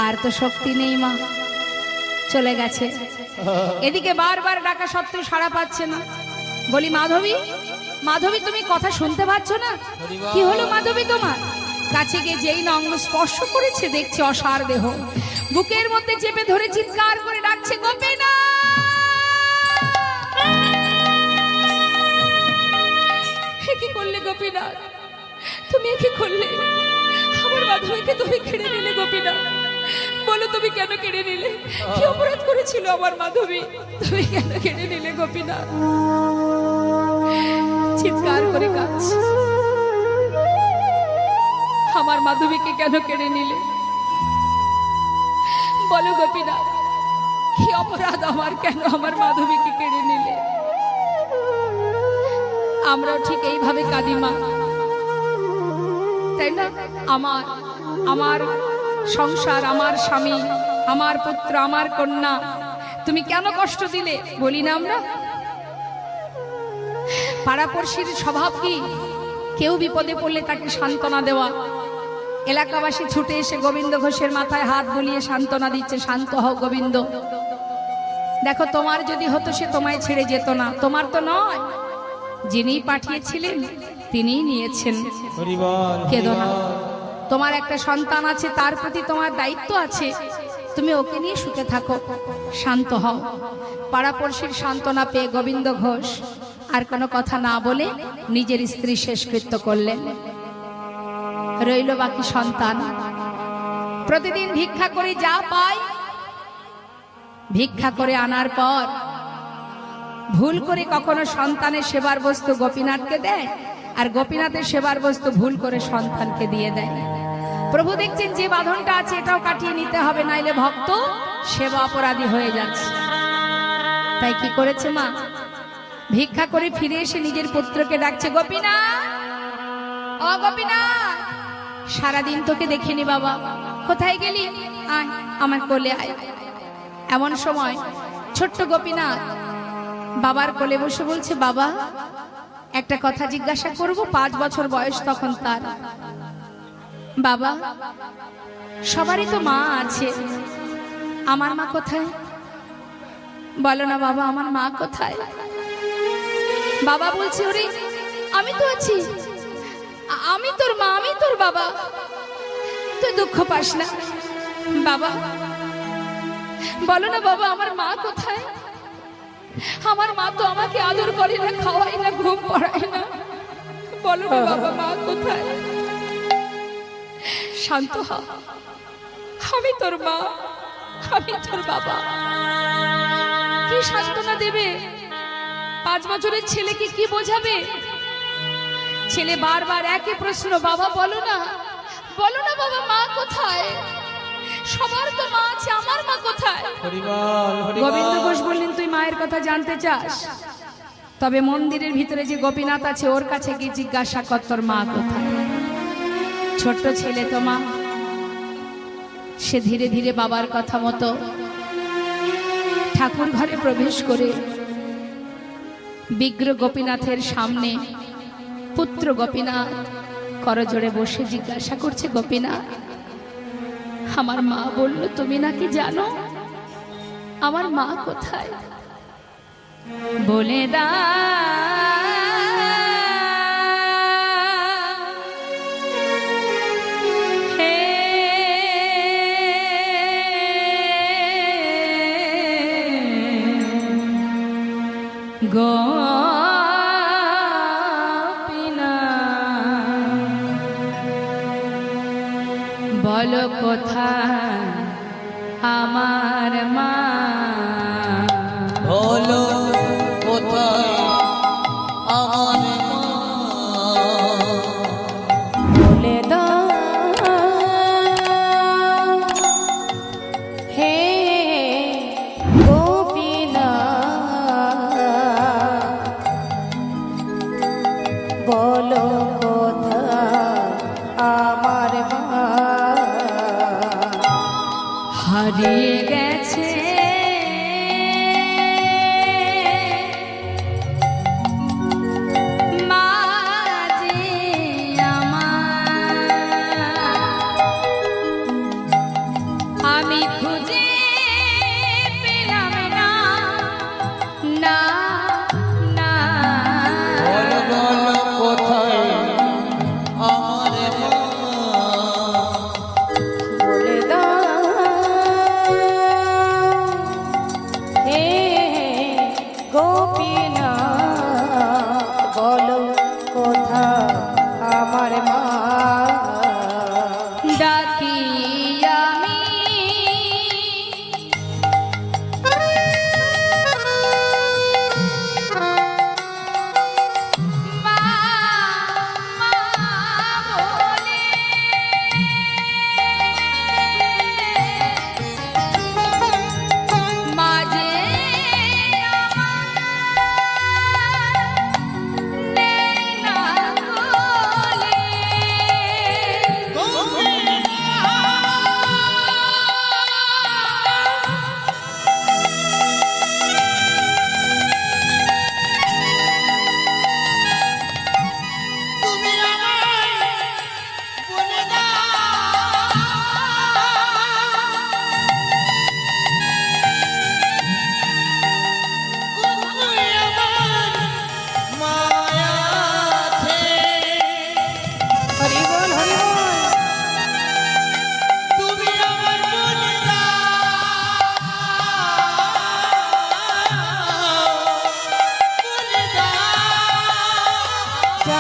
আর তো শক্তি নেই মা, চলে গেছে। এদিকে বারবার ডাকা সত্ত্বেও সাড়া পাচ্ছে না। বলি, মাধবী, মাধবী, তুমি কথা শুনতে পাচ্ছ না? কি হলো মাধবী তোমার? কাছে গিয়ে যেই না অঙ্গ স্পর্শ করেছে, দেখছে অসার দেহ। বুকের মধ্যে চেপে ধরে চিৎকার করে ডাকছে, গোপীনাথ! কি করলে গোপীনাথ? তুমি একে করলে? আমার মাধবীকে তুমি কেড়ে নিলে গোপীনা। বলো তুমি কেন কেড়ে নিলে? কি অপরাধ করেছিল আমার মাধবী? তুমি কেন কেড়ে নিলে গোপীনা? চিৎকার করে কাঁদছে, আমার মাধবীকে কেন কেড়ে নিলে? বলো গোপীনা, কি অপরাধ আমার? কেন আমার মাধবীকে কেড়ে নিলে? আমরাও ঠিক এইভাবে কাঁদি মা, তাই না? আমার আমার সংসার, আমার স্বামী, আমার পুত্র, আমার কন্যা, তুমি কেন কষ্ট দিলে? বলি না আমরা? পাড়াপড়শির স্বভাব কি? কেউ বিপদে পড়লে তাকে সান্ত্বনা দেওয়া। এলাকাবাসী ছুটে এসে গোবিন্দ ঘোষের মাথায় হাত বুলিয়ে সান্ত্বনা দিচ্ছে, শান্ত হও গোবিন্দ। দেখো, তোমার যদি হতো সে তোমায় ছেড়ে যেত না। তোমার তো নয়, যিনি পাঠিয়েছিলেন তিনিই নিয়েছেন। কেঁদো না, তোমার একটা সন্তান আছে, তার প্রতি তোমার দায়িত্ব আছে, তুমি ওকে নিয়ে সুখে থাকো, শান্ত হও। পাড়াপড়শির সান্ত্বনা পেয়ে গোবিন্দ ঘোষ আর কোনো কথা না বলে নিজের স্ত্রী শেষকৃত্য করলেন। রইল বাকি সন্তান। প্রতিদিন ভিক্ষা করে যা পায়, ভিক্ষা করে আনার পর ভুল করে কখনো সন্তানের সেবার বস্তু গোপীনাথকে দেয়, আর গোপীনাথের সেবার বস্তু ভুল করে সন্তানকে দিয়ে দেয়। প্রভু দেখছেন যে বাঁধনটা আছে এটাও কাটিয়ে নিতে হবে, নাইলে ভক্ত সেবা অপরাধী হয়ে যাচ্ছে। তাই কি করেছে মা? ভিক্ষা করে ফিরে এসে নিজের পুত্রকে ডাকছে, গোপীনা, ও গোপীনা, সারাদিন তোকে দেখিনি বাবা, কোথায় গেলি? আয় আমার কোলে আয়। এমন সময় ছোট্ট গোপীনাথ বাবার কোলে বসে বলছে, বাবা একটা কথা জিজ্ঞাসা করব। 5 বছর বয়স তখন তার। বাবা, সবারই তো মা আছে, আমার মা কোথায়? বলো না বাবা, আমার মা কোথায়? বাবা বলছে, ওরে আমি তো আছি, আমি তোর মা, আমি তোর বাবা, তুই দুঃখ পাস না। বাবা বলো না বাবা, আমার মা কোথায়? আমার মা তো আমাকে আদর করে না, খাওয়াই না, ঘুম পড়ায় না। বলো না বাবা, মা কোথায়? শান্ত হ, আমি তোর মা, আমি তোর বাবা। কি সান্ত্বনা দেবে? 5 বছরের ছেলেকে কি বোঝাবে? ছেলে বারবার একই প্রশ্ন, বাবা বলো না, বলো না বাবা, মা কোথায়? সবার তো মা আছে, আমার মা কোথায়? গোবিন্দ ঘোষ বললেন, তুই মায়ের কথা জানতে চাস? তবে মন্দিরের ভিতরে যে গোপীনাথ আছে ওর কাছে গিয়ে জিজ্ঞাসা কর তোর মা কোথায়। ছোট্ট ছেলে তো মা। সে ধীরে ধীরে বাবার কথা মতো ঠাকুর ঘরে প্রবেশ করে বিগ্রহ গোপীনাথের সামনে পুত্র গোপীনাথ করজোড়ে বসে জিজ্ঞাসা করছে, গোপীনাথ, আমার মা বলল তুমি নাকি জানো, আমার মা কোথায়? বলে দা বলো কোথায় আমার মা? বলো কোথায় আমার মা? বলে দাও হে গোপীনাথ, বলো কোথায় আমার মা? হারিয়ে গেছে মা যে আমার, আমি খুঁজে পেলাম না, না না। বলো বলো কোথায় আমার মা? বলে দাও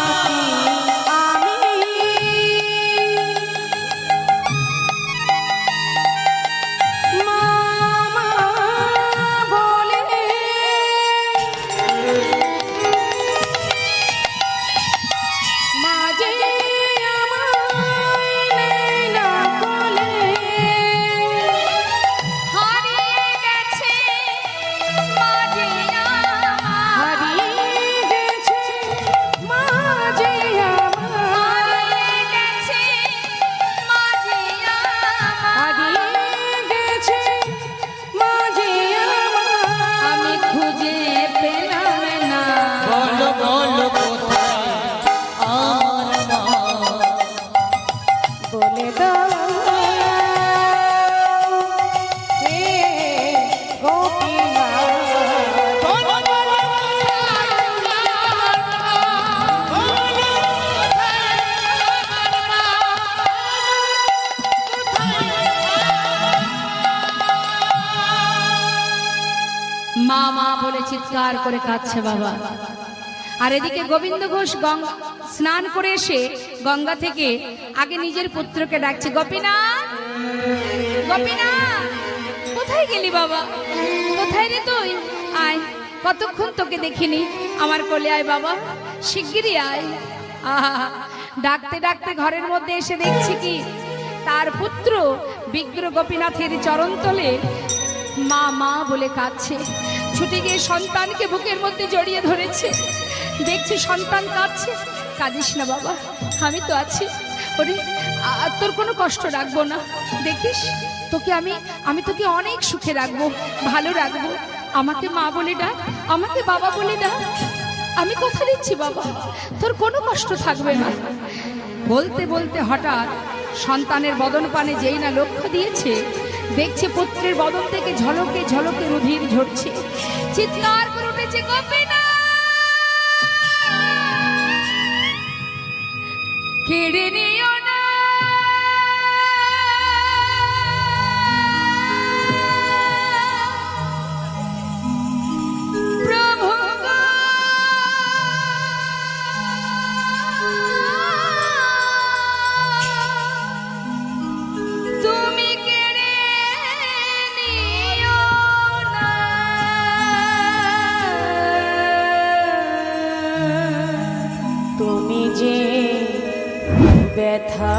ডাকি আমি মামা বলে মাঝে আমায় নেয় না কোলে হারিয়ে গেছে মাঝে হারিয়ে গেছে মাঝে আমার হারিয়ে গেছে মাঝে হারিয়ে গেছে মাঝে আমার আমি খুঁজে পেলাম না বলো বলো কোথায় আমার মা বলে দাও হে গোপীনাথ মা মা বলে চিৎকার করে কাঁদছে বাবা। আর এদিকে গোবিন্দ ঘোষ গঙ্গা স্নান করে এসে গঙ্গা থেকে আগে নিজের পুত্রকে ডাকছে, গোপীনাথ গোপীনাথ, কোথায় গেলি বাবা? কোথায় রে তুই? আয়, কতক্ষণ তোকে দেখিনি, আমার কোলে আয় বাবা, শিগগিরই আয়। আহা, ডাকতে ডাকতে ঘরের মধ্যে এসে দেখছি কি তার পুত্র বিগ্র গোপীনাথের চরণতলে মা মা বলে কাঁদছে। ছুটে গিয়ে সন্তানকে বুকের মধ্যে জড়িয়ে ধরেছে। দেখছি সন্তান কাঁদছে। কাঁদিস না বাবা, আমি তো আছি। ওরে, তোর কোনো কষ্ট রাখবো না। দেখিস, তোকে আমি তোকে অনেক সুখে রাখবো, ভালো রাখবো। আমাকে মা বলে ডাক, আমাকে বাবা বলে ডাক। আমি কথা দিচ্ছি বাবা, তোর কোনো কষ্ট থাকবে না। বলতে বলতে হঠাৎ সন্তানের বদন পানে যেই না লক্ষ্য দিয়েছে, দেখছে পুত্রের বদন থেকে ঝলকে ঝলকে রুধির ঝরছে। চিৎকার করে উঠেছে, গোপীনাথ কেড়ে নিও না, প্রভু গো, তুমি কেড়ে নিও না। তুমি যে ব্যথা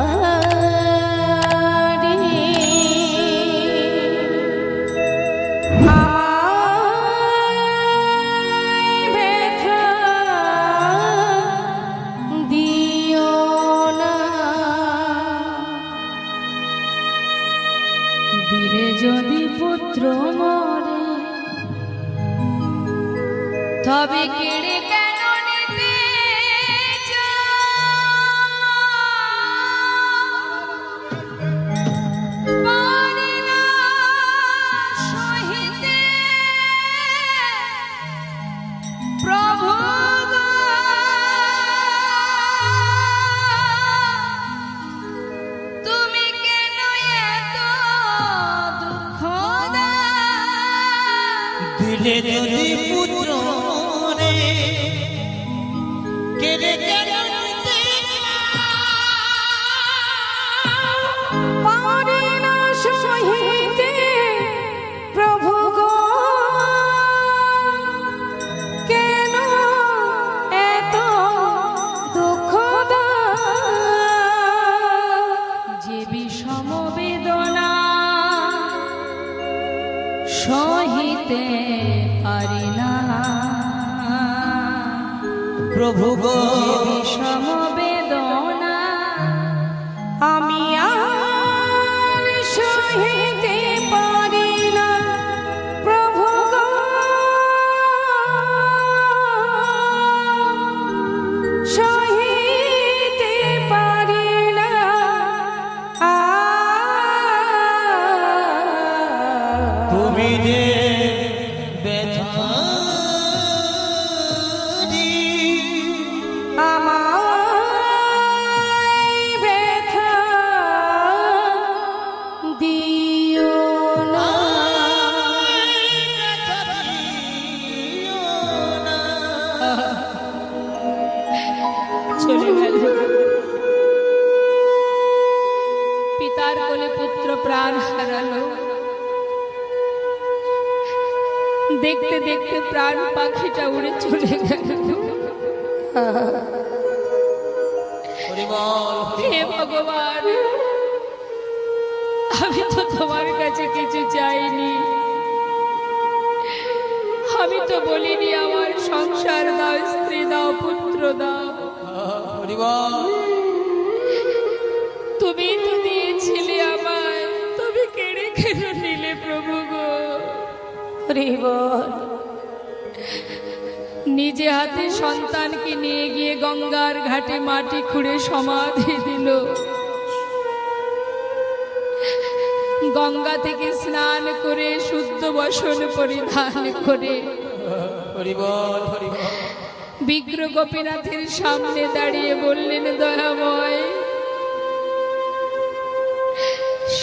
দিও না, দিলে যদি পুত্র মরে, তবে কেড়ে কেন নিতে পারি না সহিতে, প্রভু গো, তুমি কেন এত দুঃখ দাও? দিলে যদি পুত্র রে কেড়ে কেড়ে নিতে পারি না সহিতে, প্রভু গো, কেন এত দুঃখ দাও? যে বিষম বেদনা সহিতে পারি না, প্রভু গো যে বিষম বেদনা আমি আর সহিতে পারি না, প্রভু গো, সহিতে পারি না। তুমি যে ব্যথা চলে গেল। পিতার কোলে পুত্র প্রাণ হারালো। দেখতে দেখতে প্রাণ পাখিটা উড়ে চলে গেল। হে ভগবান, আমি তো তোমার কাছে কিছু চাইনি। আমি তো বলিনি আমার সংসার দাও, স্ত্রী দাও, পুত্র দাও। তুমি তো দিয়েছিলে আমায়, তুমি কেড়ে কেন নিলে প্রভু গো? নিজে হাতে সন্তানকে নিয়ে গিয়ে গঙ্গার ঘাটে মাটি খুঁড়ে সমাধি দিল। গঙ্গা থেকে স্নান করে শুদ্ধ বসন পরিধান করে বিগ্রহ গোপীনাথের সামনে দাঁড়িয়ে বললেন, দয়াময়,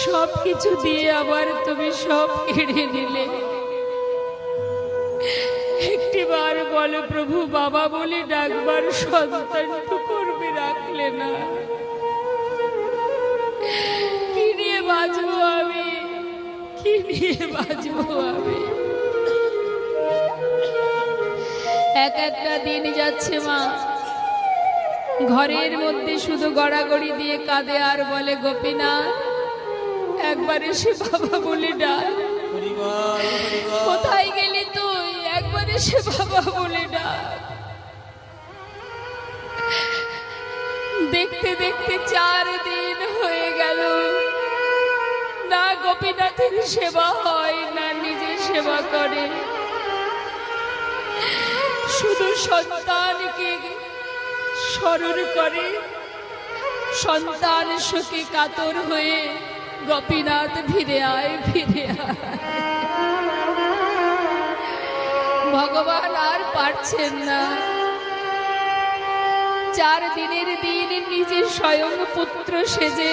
সবকিছু দিয়ে আবার তুমি সব কেড়ে নিলে। একটিবার বলো প্রভু, বাবা বলে ডাকবার সন্তান তো করবে রাখলে না। কি নিয়ে বাঁচবো আমি? কি নিয়ে বাঁচবো আমি? এক একটা দিন যাচ্ছে মা, ঘরের মধ্যে শুধু গড়াগড়ি দিয়ে কাঁদে আর বলে, গোপীনাথ একবার এসে বাবা বলে ডাক। কোথায় গেলি তুই? একবার এসে বাবা বলে ডাক। দেখতে দেখতে 4 দিন হয়ে গেল, না গোপীনাথের সেবা হয়, না নিজে সেবা করে। শুধু সন্তানকে স্মরণ করে। সন্তান শোকে কাতর হয়ে গোপীনাথ ফিরে আয়, ফিরে আয়। ভগবান আর পারছেন না। 4 দিনের দিন নিজে স্বয়ং পুত্র সেজে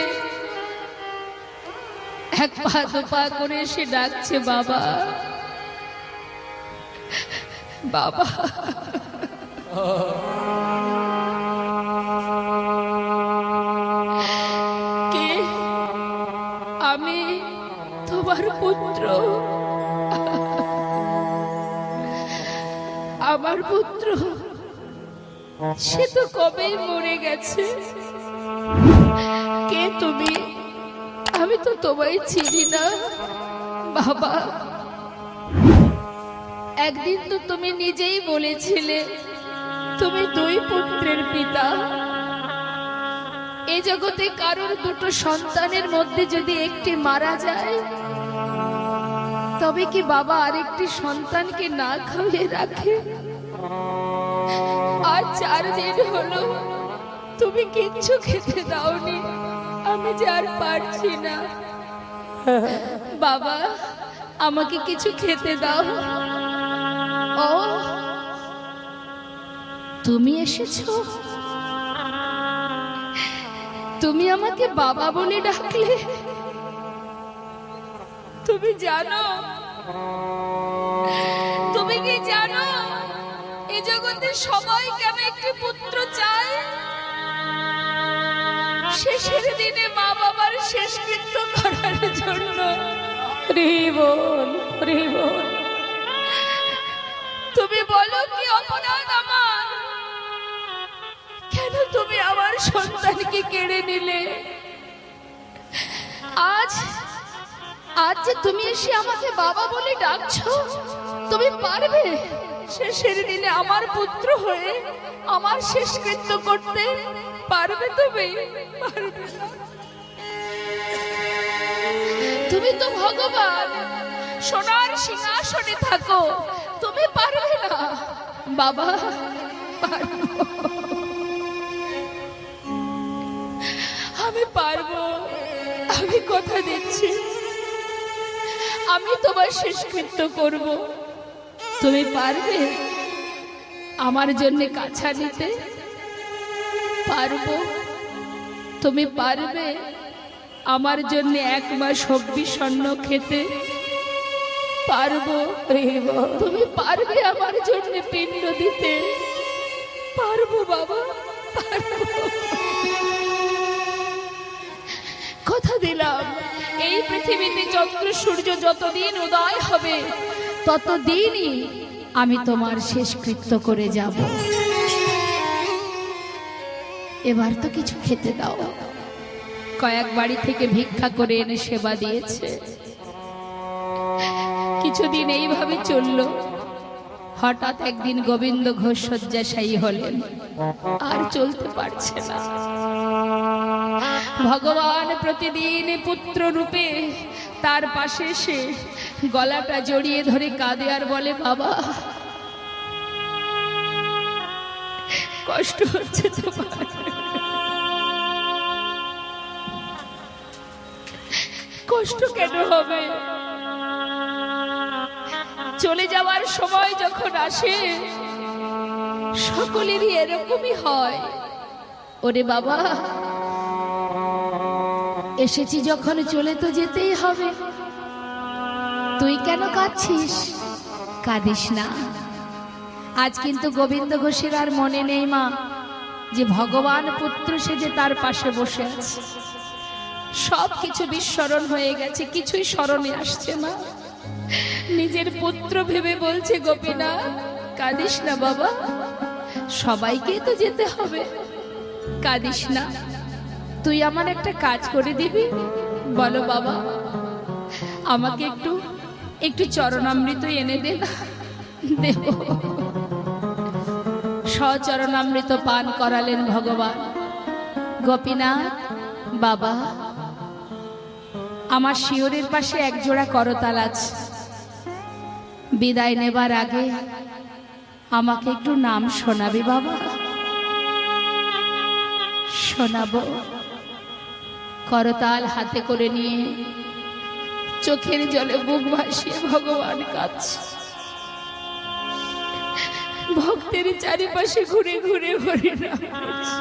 এক পা দুপা করে সে ডাকছে, বাবা বাবা। কে? আমি তোমার পুত্র। আমার পুত্র সে তো কবেই মরে গেছে। কে তুমি? আমি তো তোমায় চিনি না বাবা। একদিন তো তুমি নিজেই বলেছিলে তুমি 2 পুত্রের পিতা। এই জগতে কারোর 2টো সন্তানের মধ্যে যদি একটি মারা যায়, তবে কি বাবা আরেকটি সন্তানকে না খাইয়ে রাখে? আর 4 দিন হলো তুমি কিচ্ছু খেতে দাওনি। আমি যে আর পারছি না বাবা, আমাকে কিছু খেতে দাও। ও তুমি এসেছো? তুমি আমাকে বাবা বলে ডাকলে? তুমি জানো, তুমি কি জানো এই জগতে সবাই কেন একটি পুত্র চায়? শেষের দিনে মা বাবার শেষকৃত্য করার জন্য। তুমি বলো কি অপরাধ আমার? কেন তুমি আমার সন্তানকে কেড়ে নিলে? আজ যে তুমি এসে আমাকে বাবা বলে ডাকছো, তুমি পারবে শেষের দিনে আমার পুত্র হয়ে আমার শেষকৃত্য করতে? পারবে তুমি? পারবে না। তুমি তো ভগবান, সোনার সিংহাসনে থাকো, তুমি পারবে না বাবা। আমি পারবো, আমি কথা দিচ্ছি, আমি তোমার শেষকৃত্য করব। তুমি পারবে আমার জন্য কাছা নিতে? পারবো। তুমি পারবে আমার জন্য 1 মাস সবজি স্বর্ণ খেতে? পারবো। তুমি পারবে আমার জন্য পিণ্ড দিতে? পারবো বাবা, পারবো। কথা দিলাম এই পৃথিবীতে চন্দ্র সূর্য যতদিন উদয় হবে ততদিনই আমি তোমার শেষকৃত্য করে যাব। এবার তো কিছু খেতে দাও। কয়েক বাড়ি থেকে ভিক্ষা করে এনে সেবা দিয়েছে। কিছুদিন এইভাবে চলল। হঠাৎ একদিন গোবিন্দ ঘোষ শয্যাশায়ী হলেন, আর চলতে পারছে না। ভগবান প্রতিদিন পুত্র রূপে তার পাশে এসে গলাটা জড়িয়ে ধরে কাঁদে আর বলে, বাবা কষ্ট হচ্ছে তোমার, কষ্ট কেন হবে? চলে যাওয়ার সময় যখন আসে সকলেরই এরকমই হয়। ওরে বাবা, এসেছি যখন চলে তো যেতেই হবে, তুই কেন কাঁদছিস? কাঁদিস না। আজ কিন্তু গোবিন্দ ঘোষের আর মনে নেই মা যে ভগবান পুত্র সেজে তার পাশে বসে আছে। সব কিছু বিস্মরণ হয়ে গেছে, কিছুই স্মরণে আসছে না। নিজের পুত্র ভেবে বলছে, গোপীনাথ কাঁদিস না বাবা, সবাইকে তো যেতে হবে, কাঁদিস না। তুই আমার একটা কাজ করে দিবি? বলো বাবা, আমাকে একটু একটু চরণামৃত এনে দে না। দেব। সচরণামৃত পান করালেন ভগবান। গোপীনাথ বাবা, আমার শিয়রের পাশে এক জোড়া করতাল আছে, বিদায় নেবার আগে আমাকে একটু নাম শোনাবি বাবা? শোনাবো। করতাল হাতে করে নিয়ে চোখের জলে বুক ভাসিয়ে ভগবান কাঁদছে। ভক্তের চারিপাশে ঘুরে ঘুরে হরে নাম করছে।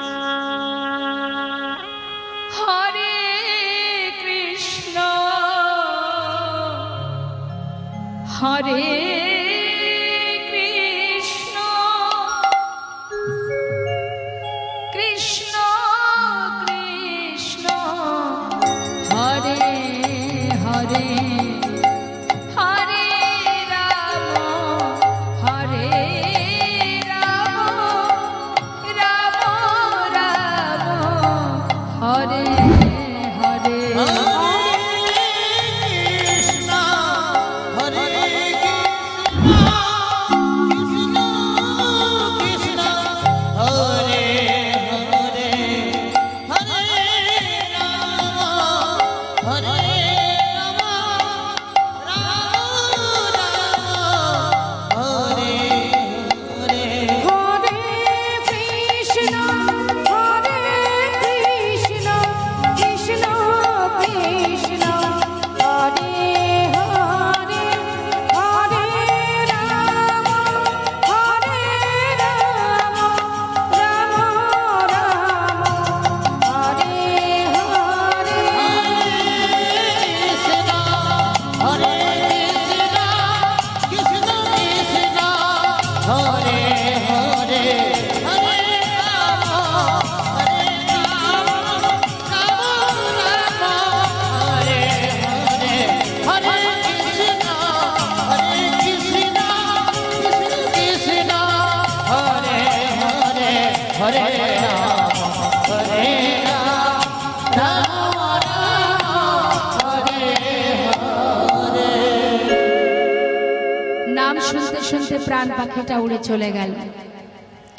হরে কৃষ্ণ হরে কৃষ্ণ কৃষ্ণ কৃষ্ণ হরে হরে হরে রাম হরে রাম রাম রাম হরে হরে। নাম শুনতে শুনতে প্রাণ পাখিটা উড়ে চলে গেল,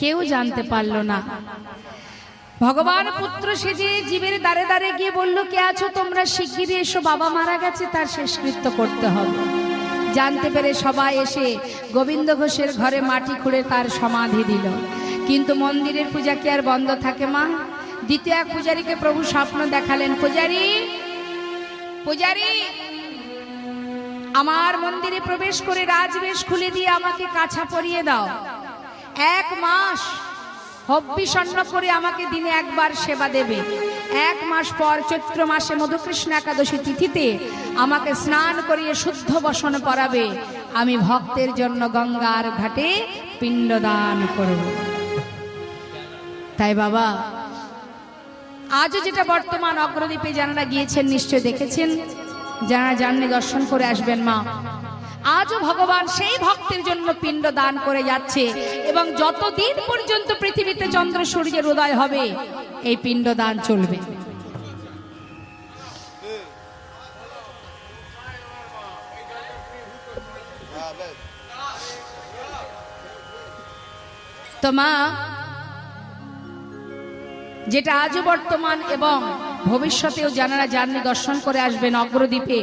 কেউ জানতে পারল না। ভগবান পুত্র সেজে জীবের দ্বারে দ্বারে গিয়ে বলল, কে আছো তোমরা, শিগগিরই এসো, বাবা মারা গেছে, তার শেষকৃত্য করতে হবে। জানতে পেরে সবাই এসে গোবিন্দ ঘোষের ঘরে মাটি খুঁড়ে তার সমাধি দিল। কিন্তু মন্দিরের পূজা কি আর বন্ধ থাকে মা? দ্বিতীয় এক পূজারীকে প্রভু স্বপ্ন দেখালেন, পূজারী পূজারী, আমার মন্দিরে প্রবেশ করে রাজবেশ খুলে দিয়ে আমাকে কাছা পরিয়ে দাও। 1 মাস হব্বিষণ্ণ করে আমাকে দিনে একবার সেবা দেবে। 1 মাস পর চৈত্র মাসে মধুকৃষ্ণ একাদশী তিথিতে আমাকে স্নান করিয়ে শুদ্ধ বসন পরাবে। আমি ভক্তের জন্য গঙ্গার ঘাটে পিণ্ডদান করব। তাই বাবা, আজও যেটা বর্তমান অগ্রদ্বীপে যারা গিয়েছেন নিশ্চয় দেখেছেন, যারা যাননি দর্শন করে আসবেন মা। আজও ভগবান সেই ভক্তের জন্য পিণ্ড দান করে যাচ্ছে, এবং যতদিন পর্যন্ত পৃথিবীতে চন্দ্র সূর্যের উদয় হবে এই পিণ্ড দান চলবে। তো মা, যেটা আজও বর্তমান এবং ভবিষ্যতেও যারা যাননি দর্শন করে আসবেন অগ্রদ্বীপে,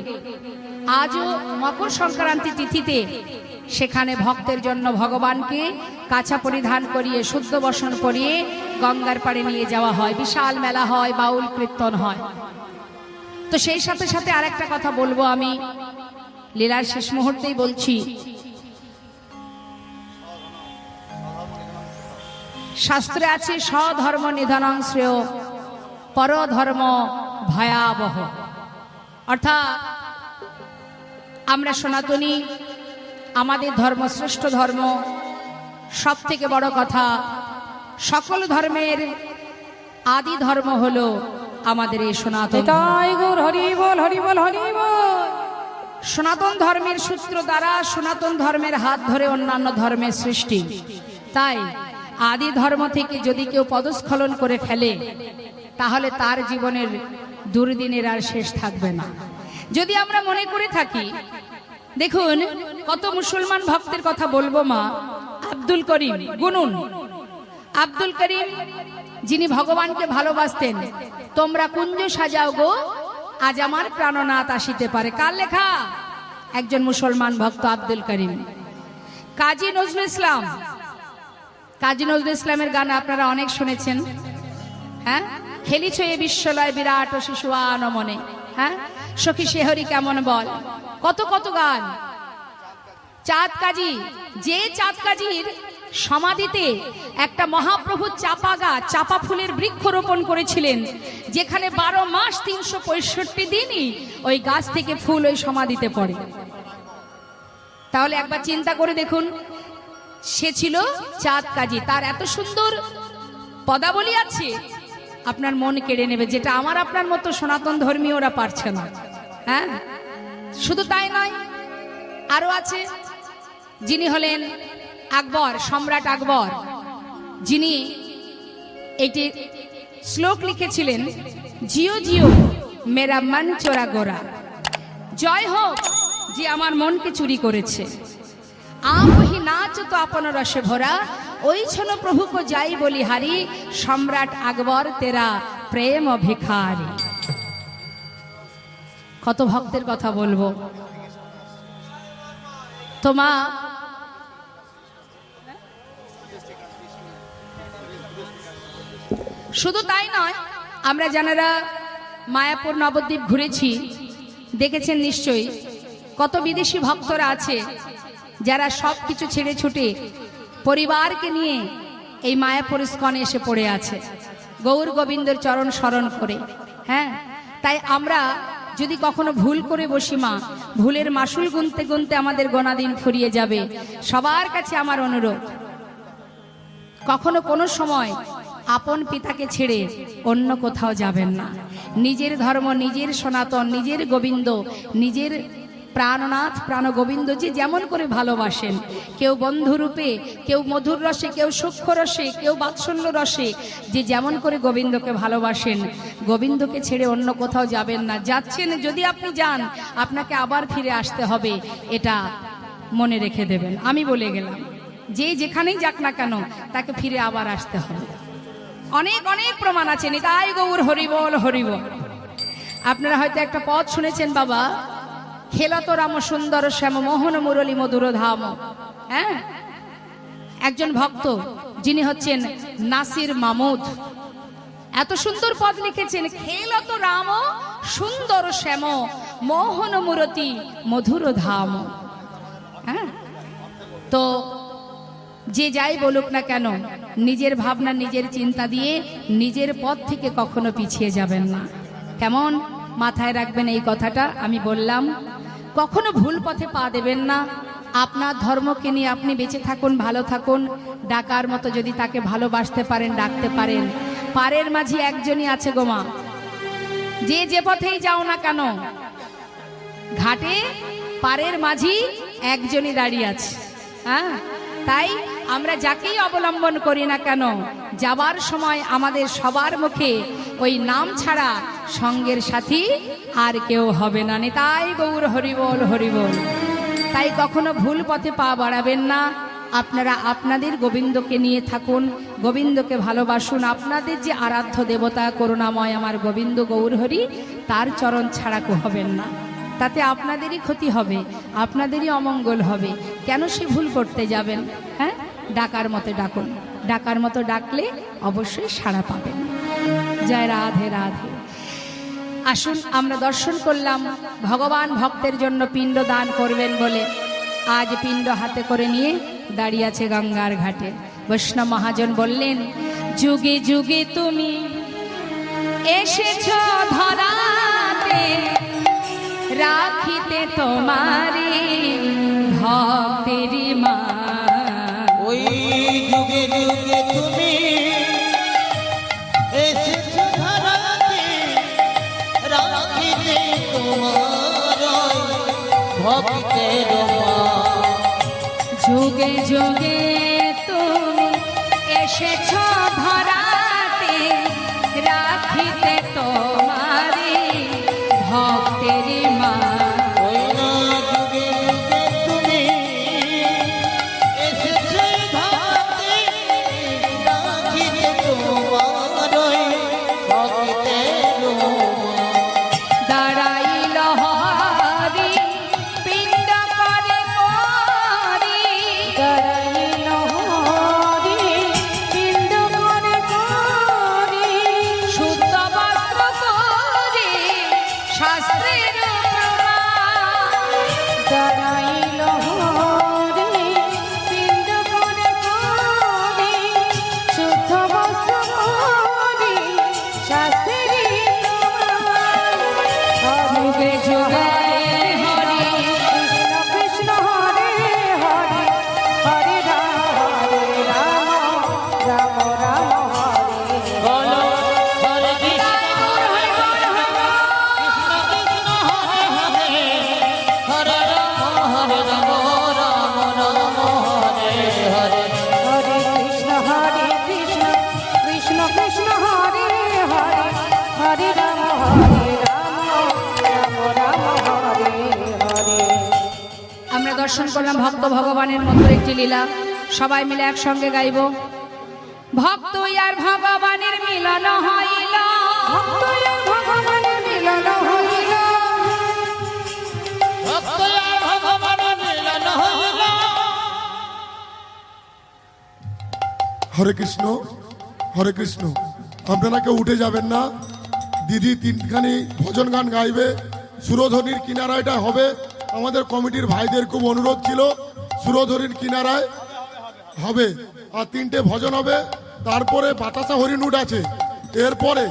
আজও মকর সংক্রান্তি তিথিতে সেখানে ভক্তের জন্য ভগবানকে কাছা পরিধান করিয়ে শুদ্ধ বসন করিয়ে গঙ্গার পাড়ে নিয়ে যাওয়া হয়, বিশাল মেলা হয়, বাউল কীর্তন হয়। তো সেই সাথে সাথে আরেকটা কথা বলবো, আমি লীলার শেষ মুহূর্তেই বলছি, শাস্ত্রে আছে স্বধর্ম নিধনং শ্রেয় পরধর্ম ভয়াবহ। অর্থাৎ আমরা সনাতনী, আমাদের ধর্ম শ্রেষ্ঠ ধর্ম, সব থেকে বড় কথা সকল ধর্মের আদি ধর্ম হলো আমাদের এই সনাতন। তাই গৌর হরি বল, হরি বল, হরি বল। সনাতন ধর্মের সূত্র দ্বারা সনাতন ধর্মের হাত ধরে অন্যান্য ধর্মের সৃষ্টি। তাই আদি ধর্ম থেকে যদি কেউ পদস্খলন করে ফেলে তাহলে তার জীবনের দুর্দিনের আর শেষ থাকবে না। যদি আমরা মনে করে থাকি, দেখুন কত মুসলমান ভক্তের কথা বলবো মা। আব্দুল করিম, গুনুন আব্দুল করিম, যিনি ভগবানকে ভালোবাসতেন, তোমরা কুঞ্জ সাজাও গো আজ আমার প্রাণনাথ আসিতে পারে। কার লেখা? একজন মুসলমান ভক্ত আব্দুল করিম। কাজী নজরুল ইসলাম, কাজী নজরুল ইসলামের গান আপনারা অনেক শুনেছেন। হ্যাঁ, খেলিছ এ বিশ্বলয় বিরাট শিশু আন মনে, হ্যাঁ সখী শেহরি কেমন বল, কত কত গান। চাঁদ কাজী, যে চাঁদ কাজীর সমাধিতে একটা মহাপ্রভু চাপা গাছ, চাপা ফুলের বৃক্ষ রোপণ করেছিলেন, যেখানে 12 মাস 365 দিনই ওই গাছ থেকে ফুল ওই সমাধিতে পড়ে। তাহলে একবার চিন্তা করে দেখুন, সে ছিল চাঁদ কাজী, তার এত সুন্দর পদাবলী আছে আপনার মন কেড়ে নেবে, যেটা আমার আপনার মতো সনাতন ধর্মীয়রা পারছে না। হ্যাঁ, শুধু তাই নয়, আরো আছে, যিনি হলেন আকবর, সম্রাট আকবর, যিনি এটি শ্লোক লিখেছিলেন, জিও জিও মেরা মন চোরা গোরা, জয় হোক যে আমার মনকে চুরি করেছে। আমহি নাচ তো আপন রসে ভরা, ওই ছোন প্রভুকে যাই বলি হারি, সম্রাট আকবর তেরা প্রেম ভিখারি। কত ভক্তের কথা বলবো। তো মা, শুধু তাই নয়, আমরা যারা মায়াপুর নবদ্বীপ ঘুরেছি দেখেছেন নিশ্চয়ই, কত বিদেশি ভক্তরা আছে যারা সব কিছু ছেড়ে ছুটে পরিবারকে নিয়ে এই মায়াপুর ইস্কনে এসে পড়ে আছে গৌর গোবিন্দের চরণ স্মরণ করে। হ্যাঁ, তাই আমরা যদি কখনো ভুল করে বসি মা, ভুলের মাসুল গুনতে গুনতে আমাদের গোনা দিন ফুরিয়ে যাবে। সবার কাছে আমার অনুরোধ, কখনো কোনো সময় আপন পিতাকে ছেড়ে অন্য কোথাও যাবেন না। নিজের ধর্ম, নিজের সনাতন, নিজের গোবিন্দ, নিজের প্রাণনাথ প্রাণ গোবিন্দ যে যেমন করে ভালোবাসেন, কেউ বন্ধুরূপে, কেউ মধুর রসে, কেউ সূক্ষ্ম রসে, কেউ বাৎসল্য রসে, যে যেমন করে গোবিন্দকে ভালোবাসেন, গোবিন্দকে ছেড়ে অন্য কোথাও যাবেন না। যাচ্ছেন, যদি আপনি যান আপনাকে আবার ফিরে আসতে হবে, এটা মনে রেখে দেবেন। আমি বলে গেলাম, যে যেখানেই যাক না কেন তাকে ফিরে আবার আসতে হবে। অনেক অনেক প্রমাণ আছে। নিতাই গৌর হরিবল, হরিবল। আপনারা হয়তো একটা পদ শুনেছেন, বাবা খেলত রাম সুন্দর শ্যাম মোহন মুরলী মধুর ধাম। হ্যাঁ, একজন ভক্ত যিনি হচ্ছেন নাসির মাহমুদ, এত সুন্দর পদ লিখেছেন, খেলত রাম সুন্দর শ্যাম মোহন মুরতি মধুর ধাম। হ্যাঁ, তো যে যাই বলুক না কেন, নিজের ভাবনা, নিজের চিন্তা দিয়ে নিজের পথ থেকে কখনো পিছিয়ে যাবেন না। কেমন মাথায় রাখবেন এই কথাটা আমি বললাম। কখনো ভুল পথে পা দেবেন না। আপনার ধর্মকে নিয়ে আপনি বেঁচে থাকুন, ভালো থাকুন, ডাকার মতো যদি তাকে ভালোবাসতে পারেন, ডাকতে পারেন। পারের মাঝি একজনই আছে গো মা, যে পথেই যাও না কেন ঘাটে পারের মাঝি একজনই দাঁড়িয়ে আছে। হ্যাঁ, তাই আমরা যাকেই অবলম্বন করি না কেন যাবার সময় আমাদের সবার মুখে ওই নাম ছাড়া সঙ্গের সাথী আর কেউ হবে না। নিতাই গৌর হরিবল হরিবল। তাই কখনো ভুল পথে পা বাড়াবেন না। আপনারা আপনাদের গোবিন্দকে নিয়ে থাকুন, গোবিন্দকে ভালোবাসুন। আপনাদের যে আরাধ্য দেবতা করুণাময় আমার গোবিন্দ গৌর হরি, তার চরণ ছাড়া হবেন না। তাতে আপনাদেরই ক্ষতি হবে, আপনাদেরই অমঙ্গল হবে। কেন সে ভুল করতে যাবেন? হ্যাঁ, ডাকার মতো ডাকুন, ডাকার মতো ডাকলে অবশ্যই সাড়া পাবেন। জয় রাধে রাধে। আসুন আমরা দর্শন করলাম ভগবান ভক্তের জন্য পিণ্ড দান করবেন বলে আজ পিণ্ড হাতে করে নিয়ে দাঁড়িয়ে আছে গঙ্গার ঘাটে। বৈষ্ণব মহাজন বললেন, যুগে যুগে তুমি এসেছ ধরাতে, রাখিতে তোমারি ভক্তেরি মা। ওই যুগে যুগে তুমি এসেছো ধরাতে, রাখিতে তোমার ভক্তের মা। যুগে যুগে তুমি এসেছ ধরাতে, রাখিতে তোমারি ভক্তেরি মা। ওই না যুগে যুগে তুমি এসেছো ধরাতে, রাখিতে তোমার ভক্তের মা। দাঁড়াইল হরি পিণ্ড করে করি, দাঁড়াইল হরি পিণ্ড করে করি, শুদ্ধ বস্ত্র করে শাস্ত্রের প্রমাণ। দাঁড়াইল হরি পিণ্ড করে করি, শুদ্ধ বস্ত্র করি শাস্ত্রেরই প্রমাণ। যুগে যুগে হরি কৃষ্ণ কৃষ্ণ হরে হরে, হরে রাম রাম রাম হরে। বলো হরে কৃষ্ণ হরে কৃষ্ণ কৃষ্ণ হরে হরে, হরে রাম রাম রাম হরে হরে। হরে কৃষ্ণ কৃষ্ণ কৃষ্ণ হরে হরে, হরে রাম রাম রাম হরে হরে। আমরা দর্শন করলাম ভক্ত ভগবানের মধ্যে একটি লীলা। সবাই মিলে একসঙ্গে গাইব। ভক্ত আর ভগবানের মিলন হইল, ভক্ত আর ভগবানের মিলন হইল, ভক্ত আর ভগবান মিলন হইল। হরে কৃষ্ণ হরে কৃষ্ণ। আপনারা কেউ উঠে যাবেন না। দিদি তিনখানি ভজন গান গাইবে, সুরধনির কিনারায়টা হবে। আমাদের কমিটির ভাইদের খুব অনুরোধ ছিল, সুরধনির কিনারায় হবে। আর তিনটে ভজন হবে, তারপরে বাতাসা হরিণুট আছে। এরপরে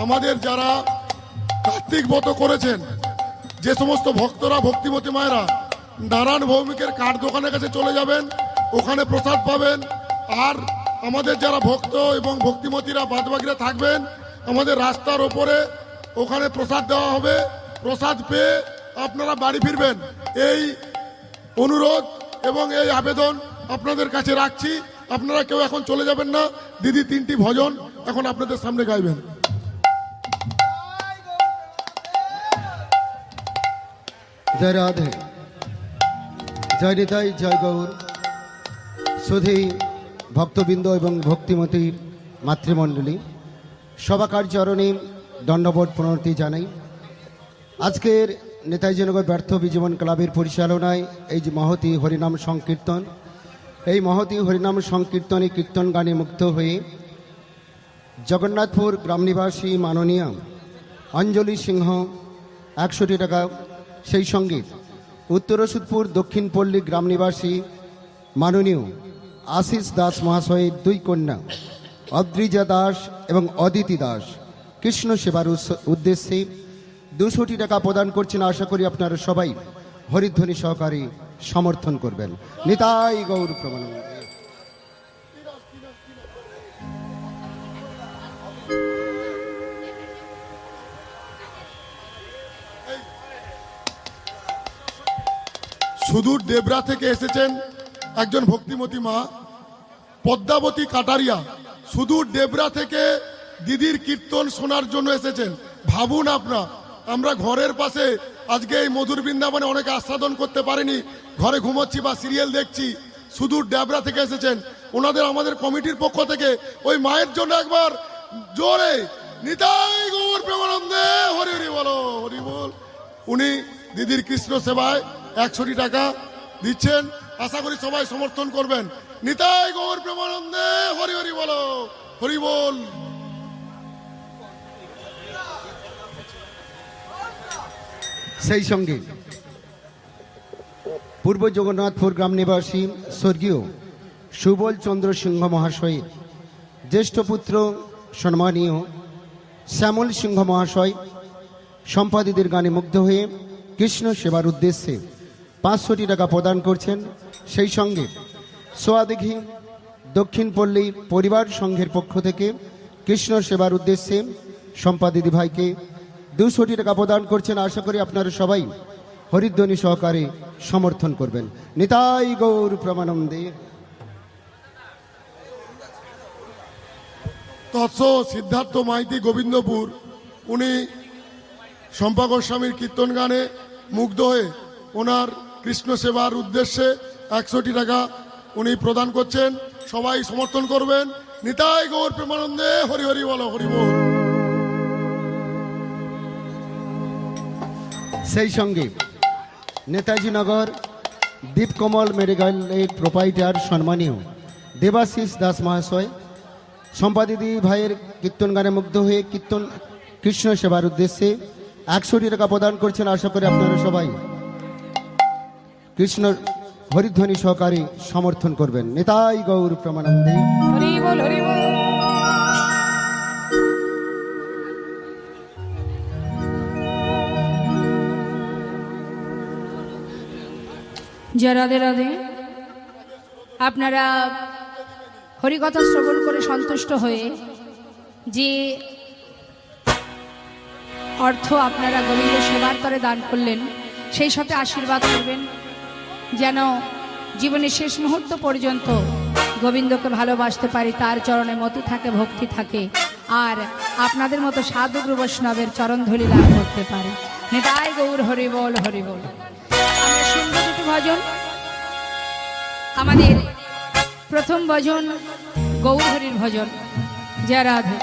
আমাদের যারা কার্তিক ব্রত করেছেন, যে সমস্ত ভক্তরা ভক্তিমতী মায়েরা নারায়ণ ভৌমিকের কাঠ দোকানের কাছে চলে যাবেন, ওখানে প্রসাদ পাবেন। আর আমাদের যারা ভক্ত এবং ভক্তিমতীরা বাদবাকিরা থাকবেন, আমাদের রাস্তার ওপরে ওখানে প্রসাদ দেওয়া হবে। প্রসাদ পেয়ে আপনারা বাড়ি ফিরবেন। এই অনুরোধ এবং এই আবেদন আপনাদের কাছে রাখছি। আপনারা কেউ এখন চলে যাবেন না। দিদি তিনটি ভজন এখন আপনাদের সামনে গাইবেন। জয় রাধে, জয় নিতাই, জয় গৌর। সুধী ভক্তবৃন্দ এবং ভক্তিমতীর মাতৃমণ্ডলী, সবাকার চরণে দণ্ডবোধ প্রণতি জানাই। আজকের নেতাজিনগর ব্যর্থ বিজীবন ক্লাবের পরিচালনায় এই যে মহতী হরিনাম সংকীর্তন, এই মহতী হরিনাম সংকীর্তনে কীর্তন গানে মুগ্ধ হয়ে জগন্নাথপুর গ্রাম নিবাসী মাননীয় অঞ্জলি সিংহ 100 টাকা, সেই সঙ্গে উত্তর সুদপুর দক্ষিণ পল্লী গ্রাম নিবাসী মাননীয় আশিস দাস মহাশয়ের 2 কন্যা অদ্রিজা দাস এবং অদিতি দাস কৃষ্ণ সেবার উদ্দেশ্যে 200 টাকা প্রদান করছেন। আশা করি আপনারা সবাই হরিধ্বনি সহকারে সমর্থন করবেন। নিতাই গৌর প্রমাণ। সুদূর দেবরা থেকে এসেছেন একজন ভক্তিমতী মা পদ্মাবতী কাটারিয়া, সুদূর দেবরা থেকে দিদির কীর্তন শোনার জন্য এসেছেন। ভাবুন আমরা ঘরের পাশে আজকে এই মধুর বৃন্দাবনে অনেকে আস্বাদন করতে পারিনি, ঘরে ঘুমোচ্ছি বা সিরিয়াল দেখছি, সুদূর দেবরা থেকে এসেছেন। ওনাদের আমাদের কমিটির পক্ষ থেকে ওই মায়ের জন্য একবার জোরে নিতাই গৌর প্রেমানন্দে হরি হরি বলো, হরি বল। উনি দিদির কৃষ্ণ সেবায় 100 টাকা দিচ্ছেন, আশা করি সবাই সমর্থন করবেন। নিতাই গৌর প্রেমানন্দে হরি হরি বলো, হরি বল। সেই সঙ্গে পূর্ব জগন্নাথপুর গ্রাম নিবাসী স্বর্গীয় সুবল চন্দ্র সিংহ মহাশয়ের জ্যেষ্ঠ পুত্র সম্মানীয় শ্যামল সিংহ মহাশয় সম্পাদিদের গানে মুগ্ধ হয়ে কৃষ্ণ সেবার উদ্দেশ্যে 500 টাকা প্রদান করছেন। সেই সঙ্গে সোয়াদিঘি দক্ষিণ পল্লী পরিবার সংঘের পক্ষ থেকে কৃষ্ণ সেবার উদ্দেশ্যে সম্পাদিদি ভাইকে 200 টাকা প্রদান করছেন। আশা করি আপনারা সবাই হরিধ্বনি সহকারে সমর্থন করবেন। নিতাই গৌর প্রেমানন্দে। তৎস সিদ্ধার্থ মাইতি গোবিন্দপুর, উনি শম্পা গোস্বামীর কীর্তন গানে মুগ্ধ হয়ে ওনার কৃষ্ণ সেবার উদ্দেশ্যে 100 টাকা উনি প্রদান করছেন। সবাই সমর্থন করবেন। নিতাই গৌর প্রেমানন্দে হরি হরি বলো, হরি বল। সেই সঙ্গে নেতাজি নগর দীপকমল মেডিকেলের প্রোপাইটার সম্মানীয় দেবাশিস দাস মহাশয় সম্পাদিদি ভাইয়ের কীর্তন গানে মুগ্ধ হয়ে কৃষ্ণ সেবার উদ্দেশ্যে 100 টাকা প্রদান করছেন। আশা করি আপনারা সবাই কৃষ্ণ হরিধ্বনি সহকারে সমর্থন করবেন। নিতাই গৌর প্রেমানন্দে। হরি বল, হরি বল। জয় রাধে রাধে। আপনারা হরিকথা শ্রবণ করে সন্তুষ্ট হয়ে যে অর্থ আপনারা গোবিন্দ সেবার তরে দান করলেন, সেই সাথে আশীর্বাদ করবেন যেন জীবনের শেষ মুহূর্ত পর্যন্ত গোবিন্দকে ভালোবাসতে পারি, তার চরণে মতি থাকে, ভক্তি থাকে, আর আপনাদের মতো সাধু গুরু বৈষ্ণবের চরণধূলি লাভ করতে পারে। নিতাই গৌর হরি বল, হরি বল। আমরা শুনব দুটি ভজন। আমাদের প্রথম ভজন গৌর হরির ভজন। জয় রাধে।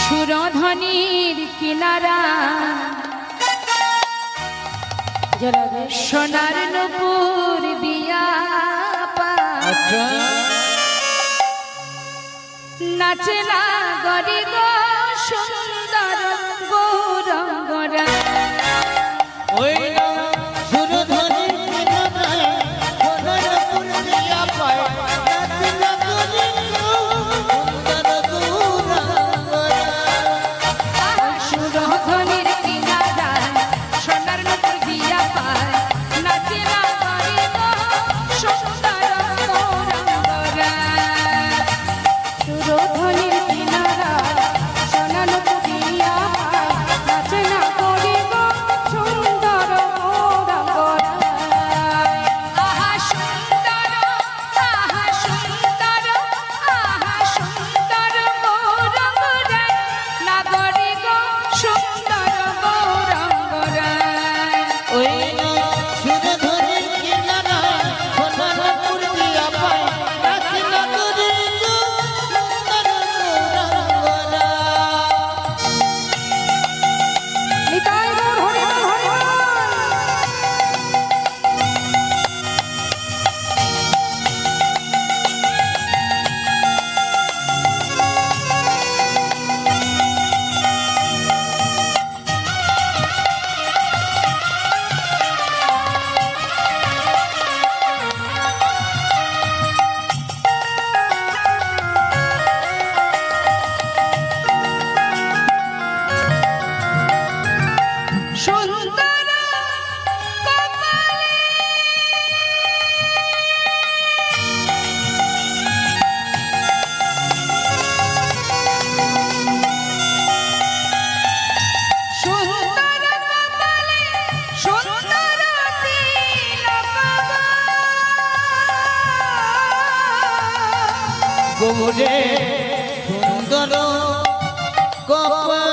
সুরধ্বনির কিনারা সোনার নূপুর দিয়া নাচে না গরি গো সুন্দর গৌরঙ্গরা। ওই সুরধ্বনি কিনারায় সোনার পুর দিয়া পায়, নাচে না গরি গো সুন্দর গৌরঙ্গরা। সুরধ্বনির কিনারায় সোনার নূপুর দিয়া পায়, নাচে না গরি গো সুন্দর গৌরঙ্গরা। সুরধ্বনির কিনারা সোনা নূপুর দিয়া ওরে সুন্দর কপালে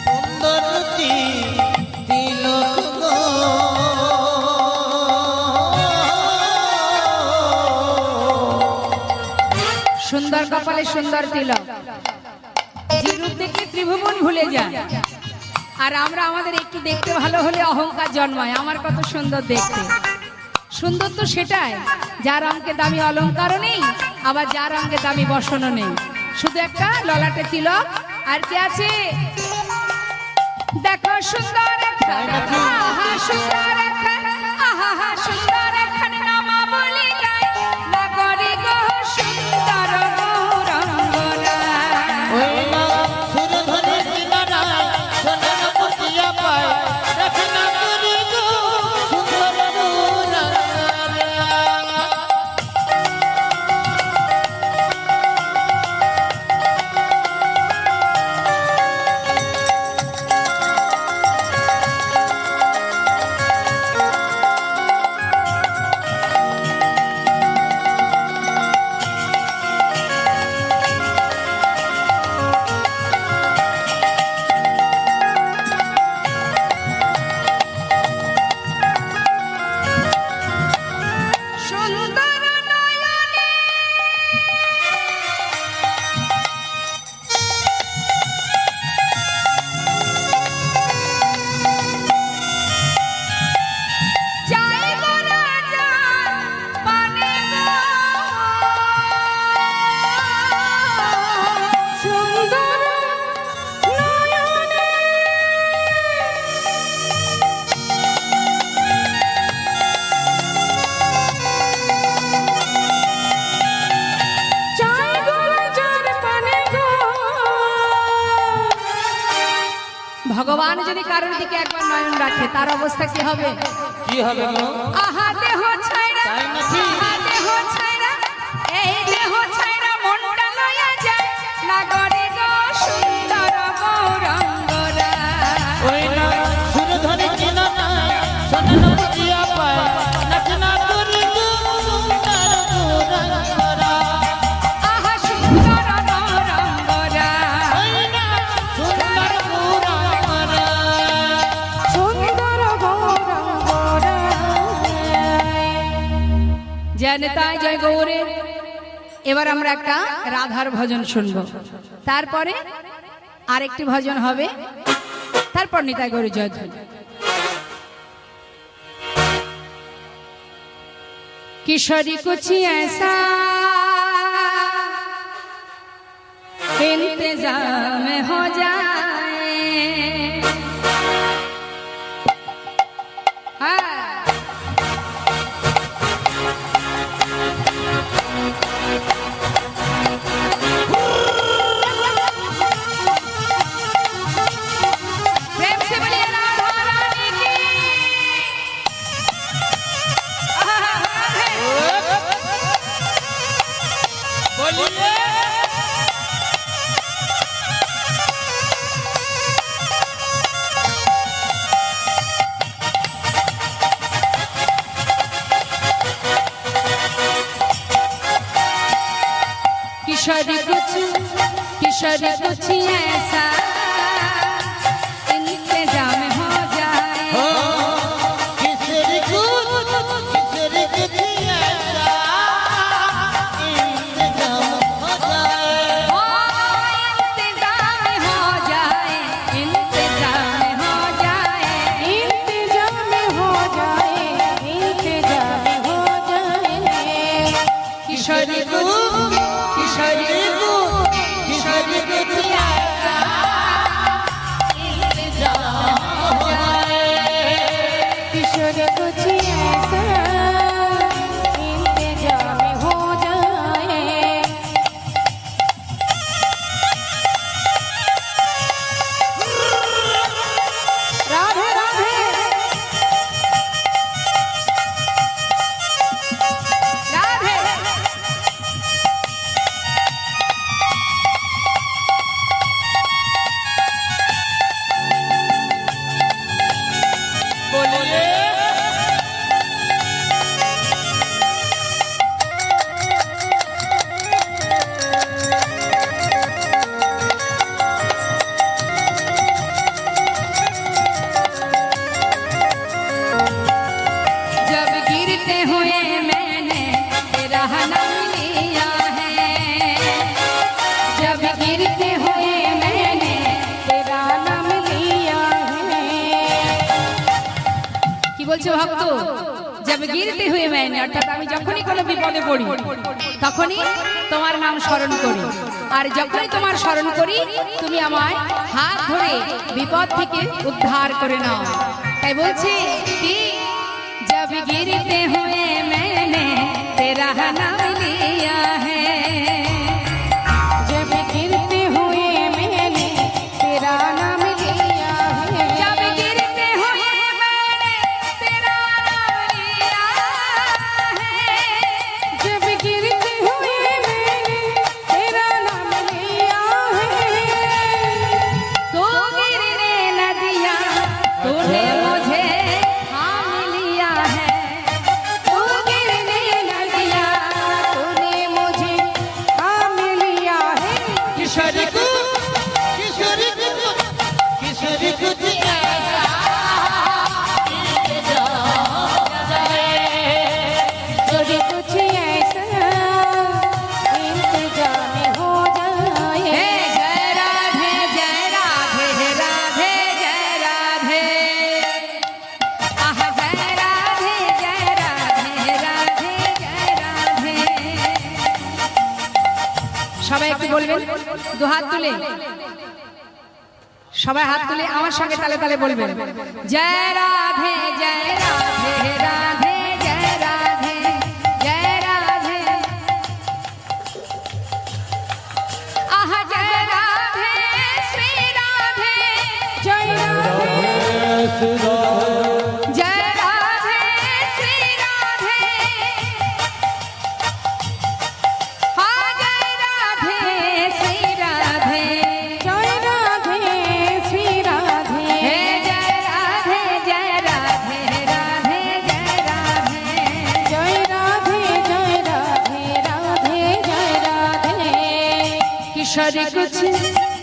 সুন্দর তিলক গো সুন্দর কপালে সুন্দর তিলক, যে রূপ দেখে ত্রিভুবন ভুলে যায়। আর আমরা আমাদের একটু দেখতে ভালো হলে অহংকার জন্মায়, আমার কত সুন্দর দেখতে। সুন্দর তো সেটাই যার অঙ্কে দামি অলংকারও নেই, আবার যার অঙ্কে দামি বসনও নেই, শুধু একটা ললাটে তিলক। আর কি আছে দেখো সুন্দর একখান, আহা সুন্দর একখান, আহা সুন্দর একখান নামাবলী গায়, লাগরে গো সুন্দর গৌরাঙ্গনা। ওই না সুরধরে কিনারা সোনার পটিয়া পায় রচনা করি গো সুন্দর গৌরাঙ্গনা। সুন্দর নয়নে চাই গো রাজা পানে গো সুন্দর নয়নে চাই গো রাজার পানে গো। ভগবান যদি কারোর দিকে একবার নয়ন রাখে তার অবস্থা কি হবে? কি হবে গো? আহা দেহ ছাইরা, তাই নাকি? আহা দেহ ছাইরা, এই দেহ ছাইরা মনটা লইয়া যায়, লাগরে গো সুন্দর গৌরাঙ্গরা। ওই না সুরধরে কিনারা সোনার পটিয়া পায় রচনা করি গো সুন্দর গৌরাঙ্গনা। আহা সুন্দর গৌরাঙ্গরা, ওই না সুন্দর গৌরাঙ্গনা। সুন্দর গৌরাঙ্গরা। জয়নেতায় জয় গৌরে। এবার আমরা একটা রাধার ভজন শুনব, তারপরে আরেকটি ভজন হবে, তারপর নিতাই গৌরে জয় ধ্বনি। किशोरी कुछ ऐसा इंतजाम हो जाए, हाँ। प्रेम से बोलिए राधा रानी की। बोलिए किशोरी कुछ ऐसा इंतजाम हो जाए, किसरी कुछ ऐसा इंतजाम हो जाए। ओ इंतजाम हो जाए, इंतजाम हो जाए, इंतजाम हो जाए, इंतजाम हो जाए। किशोरी कुछ ऐसा বলছে ভক্ত, जब गिरते हुए मैंने অর্থাৎ আমি যখনই কোনো বিপদে পড়ি তখনই তোমার নাম স্মরণ করি, আর যখনই তোমার স্মরণ করি তুমি আমায় হাত ধরে বিপদ থেকে উদ্ধার করে নাও। তাই বলছে কি, जब गिरते हुए मैंने तेरा नाम लिया है, जब गिरते हुए मैंने तेरा नाम लिया है, जब गिरते हुए मैंने तेरा नाम लिया है, जब गिरते हुए मैंने तेरा नाम लिया है, तो गिरने न दिया तूने मुझे थाम लिया है, तू गिरने न दिया तूने मुझे थाम लिया है। किशोरी को किशोरी को किशोरी को यदि कुछ ऐसा इंतजाम हो जाए, हे जय राधे जय राधे राधे जय राधे, आह जय राधे जय राधे राधे जय राधे। সবাই একটু বলবেন, দু হাত তুলে, সবাই হাত তুলে আমার সঙ্গে তালে তালে বলবেন, জয় রাধে জয় রাধে রাধে জয় রাধে জয় রাধে, আহ জয় রাধে শ্রী রাধে जय राधे जय राधे श्री राधे, हाँ जय राधे श्री राधे, जय राधे श्री राधे, हे जय राधे राधे राधे जय राधे, जय राधे जय राधे राधे जय राधे। किशोरी कुछ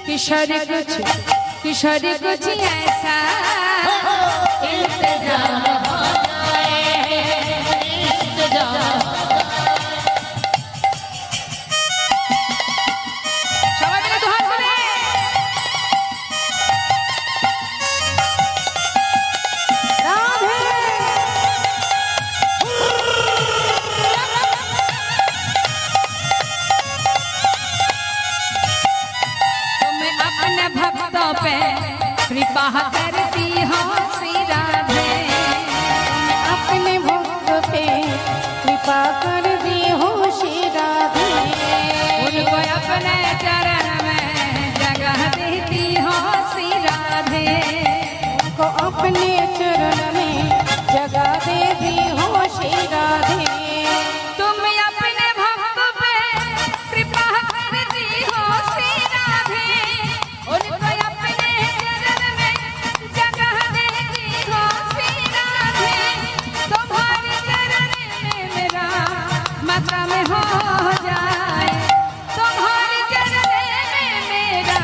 किशोरी कुछ किशोरी कुछ ऐसा इंतजाम हो जाए, সবাই মিলে দু হাত তুলে। राधे तुम अपने भक्तों पे कृपा करती हो श्री राधे, अपने भक्त पे कृपा कर दी हो श्री राधे, उनको अपने चरण में जगह देती हो श्री राधे, उनको अपने चरण में जगह दे दी हो श्री राधे। तुम अपने भक्त पे कृपा करती हो श्री राधे, उनको अपने चरण में जगह देती हो श्री राधे, तुम्हारे चरण में मेरा मकाम हो जाए, तुम्हारे चरण में मेरा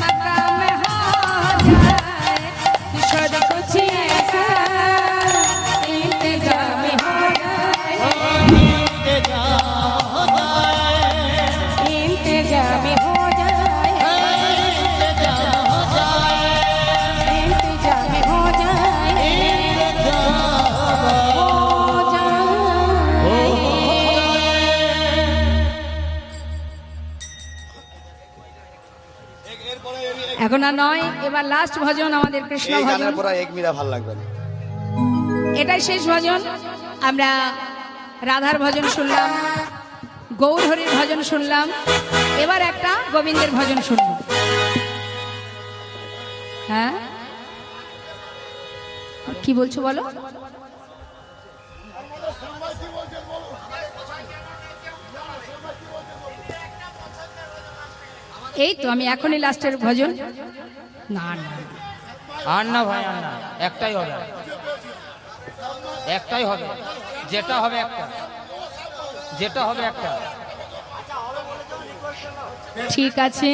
मकाम हो जाए, किशोर कुछ ऐसा इंतजाम हो जाए, इंतजाम हो जाए, इंतजाम हो जाए, हो এখন আর নয়, এবার লাস্ট ভজন আমাদের কৃষ্ণ এই ভজন, গানের পরে এক মিরা ভাল লাগবে না। এটাই শেষ ভজন। আমরা রাধার ভজন শুনলাম, গৌর হরির ভজন শুনলাম, এবার একটা গোবিন্দের ভজন শুনব। হ্যাঁ কি বলছো বলো? এই তো আমি এখনই লাস্টের ভজন। না না আর না ভাই, আর না, একটাই হবে, একটাই হবে, যেটা হবে একটা, যেটা হবে একটা। ঠিক আছে,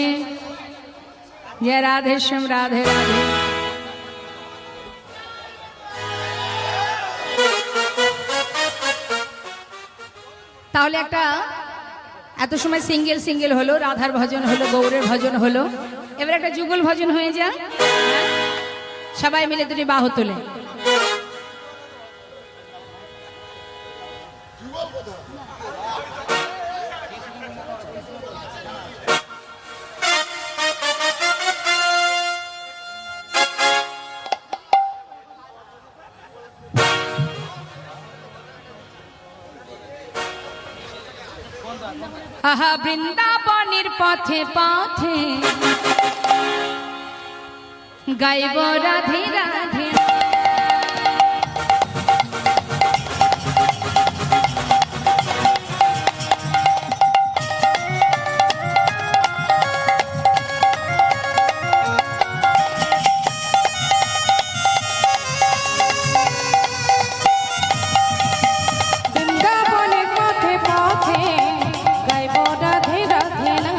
জয় রাধে শ্যাম রাধে রাধে। তাহলে একটা এত সময় সিঙ্গেল সিঙ্গেল হলো, রাধার ভজন হলো, গৌরের ভজন হলো, এবার একটা যুগল ভজন হয়ে যা। সবাই মিলে দুটি বাহু তোলে। আহা বৃন্দাবনের পথে পথে গাইব রাধে রাধে। বৃন্দাবনের পথে পথে গাইব রাধে রাধে না।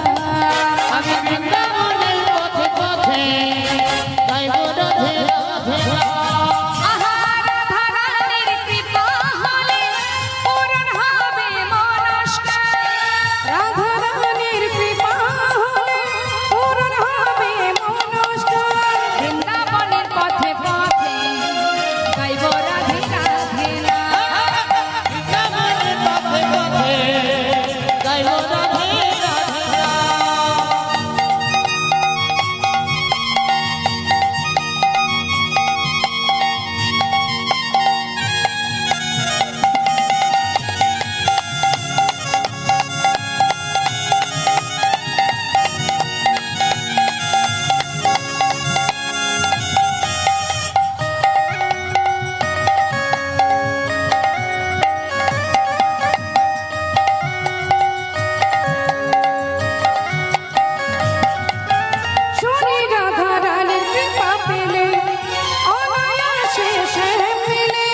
আমি বৃন্দাবনের পথে পথে গাইব রাধে রাধে আহা রাধা রানীর কৃপা হলে পূরণ হবে মনস্কার। রাধা রানীর কৃপা হলে পূরণ হবে মনস্কার। বৃন্দাবনের পথে পথে গাইব রাধে রাধে না। বৃন্দাবনের পথে পথে গাইব রাধে রাধে শুনি রাধা রানীর কৃপা পেলে অনায়াসে সে পেলে।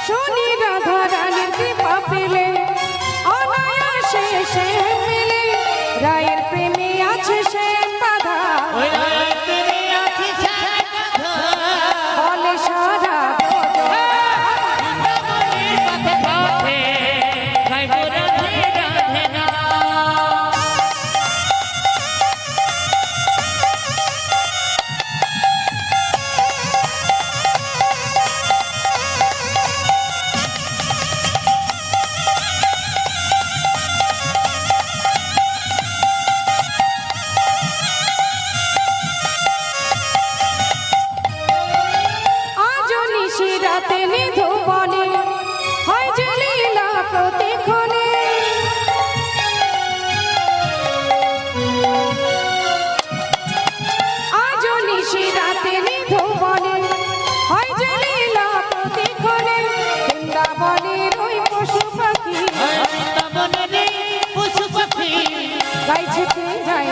শুনি রাধা রানীর কৃপা পেলে অনায়াসে সে পেলে। রায়ের প্রেমে আছে সে বাধা ওই রাতে আছি সারা বলে সারা বৃন্দাবনের পথে পথে গাইব রাধে রাধে না। আজ নিশি রাতে নিধু বনে হয় যে লীলা প্রতিক্ষণে। আজ নিশি রাতে নিধু বনে হয় যে লীলা প্রতিক্ষণে। বৃন্দাবনের ওই পশু পাখি বৃন্দাবনের পশু পাখি গাইছে কে যায়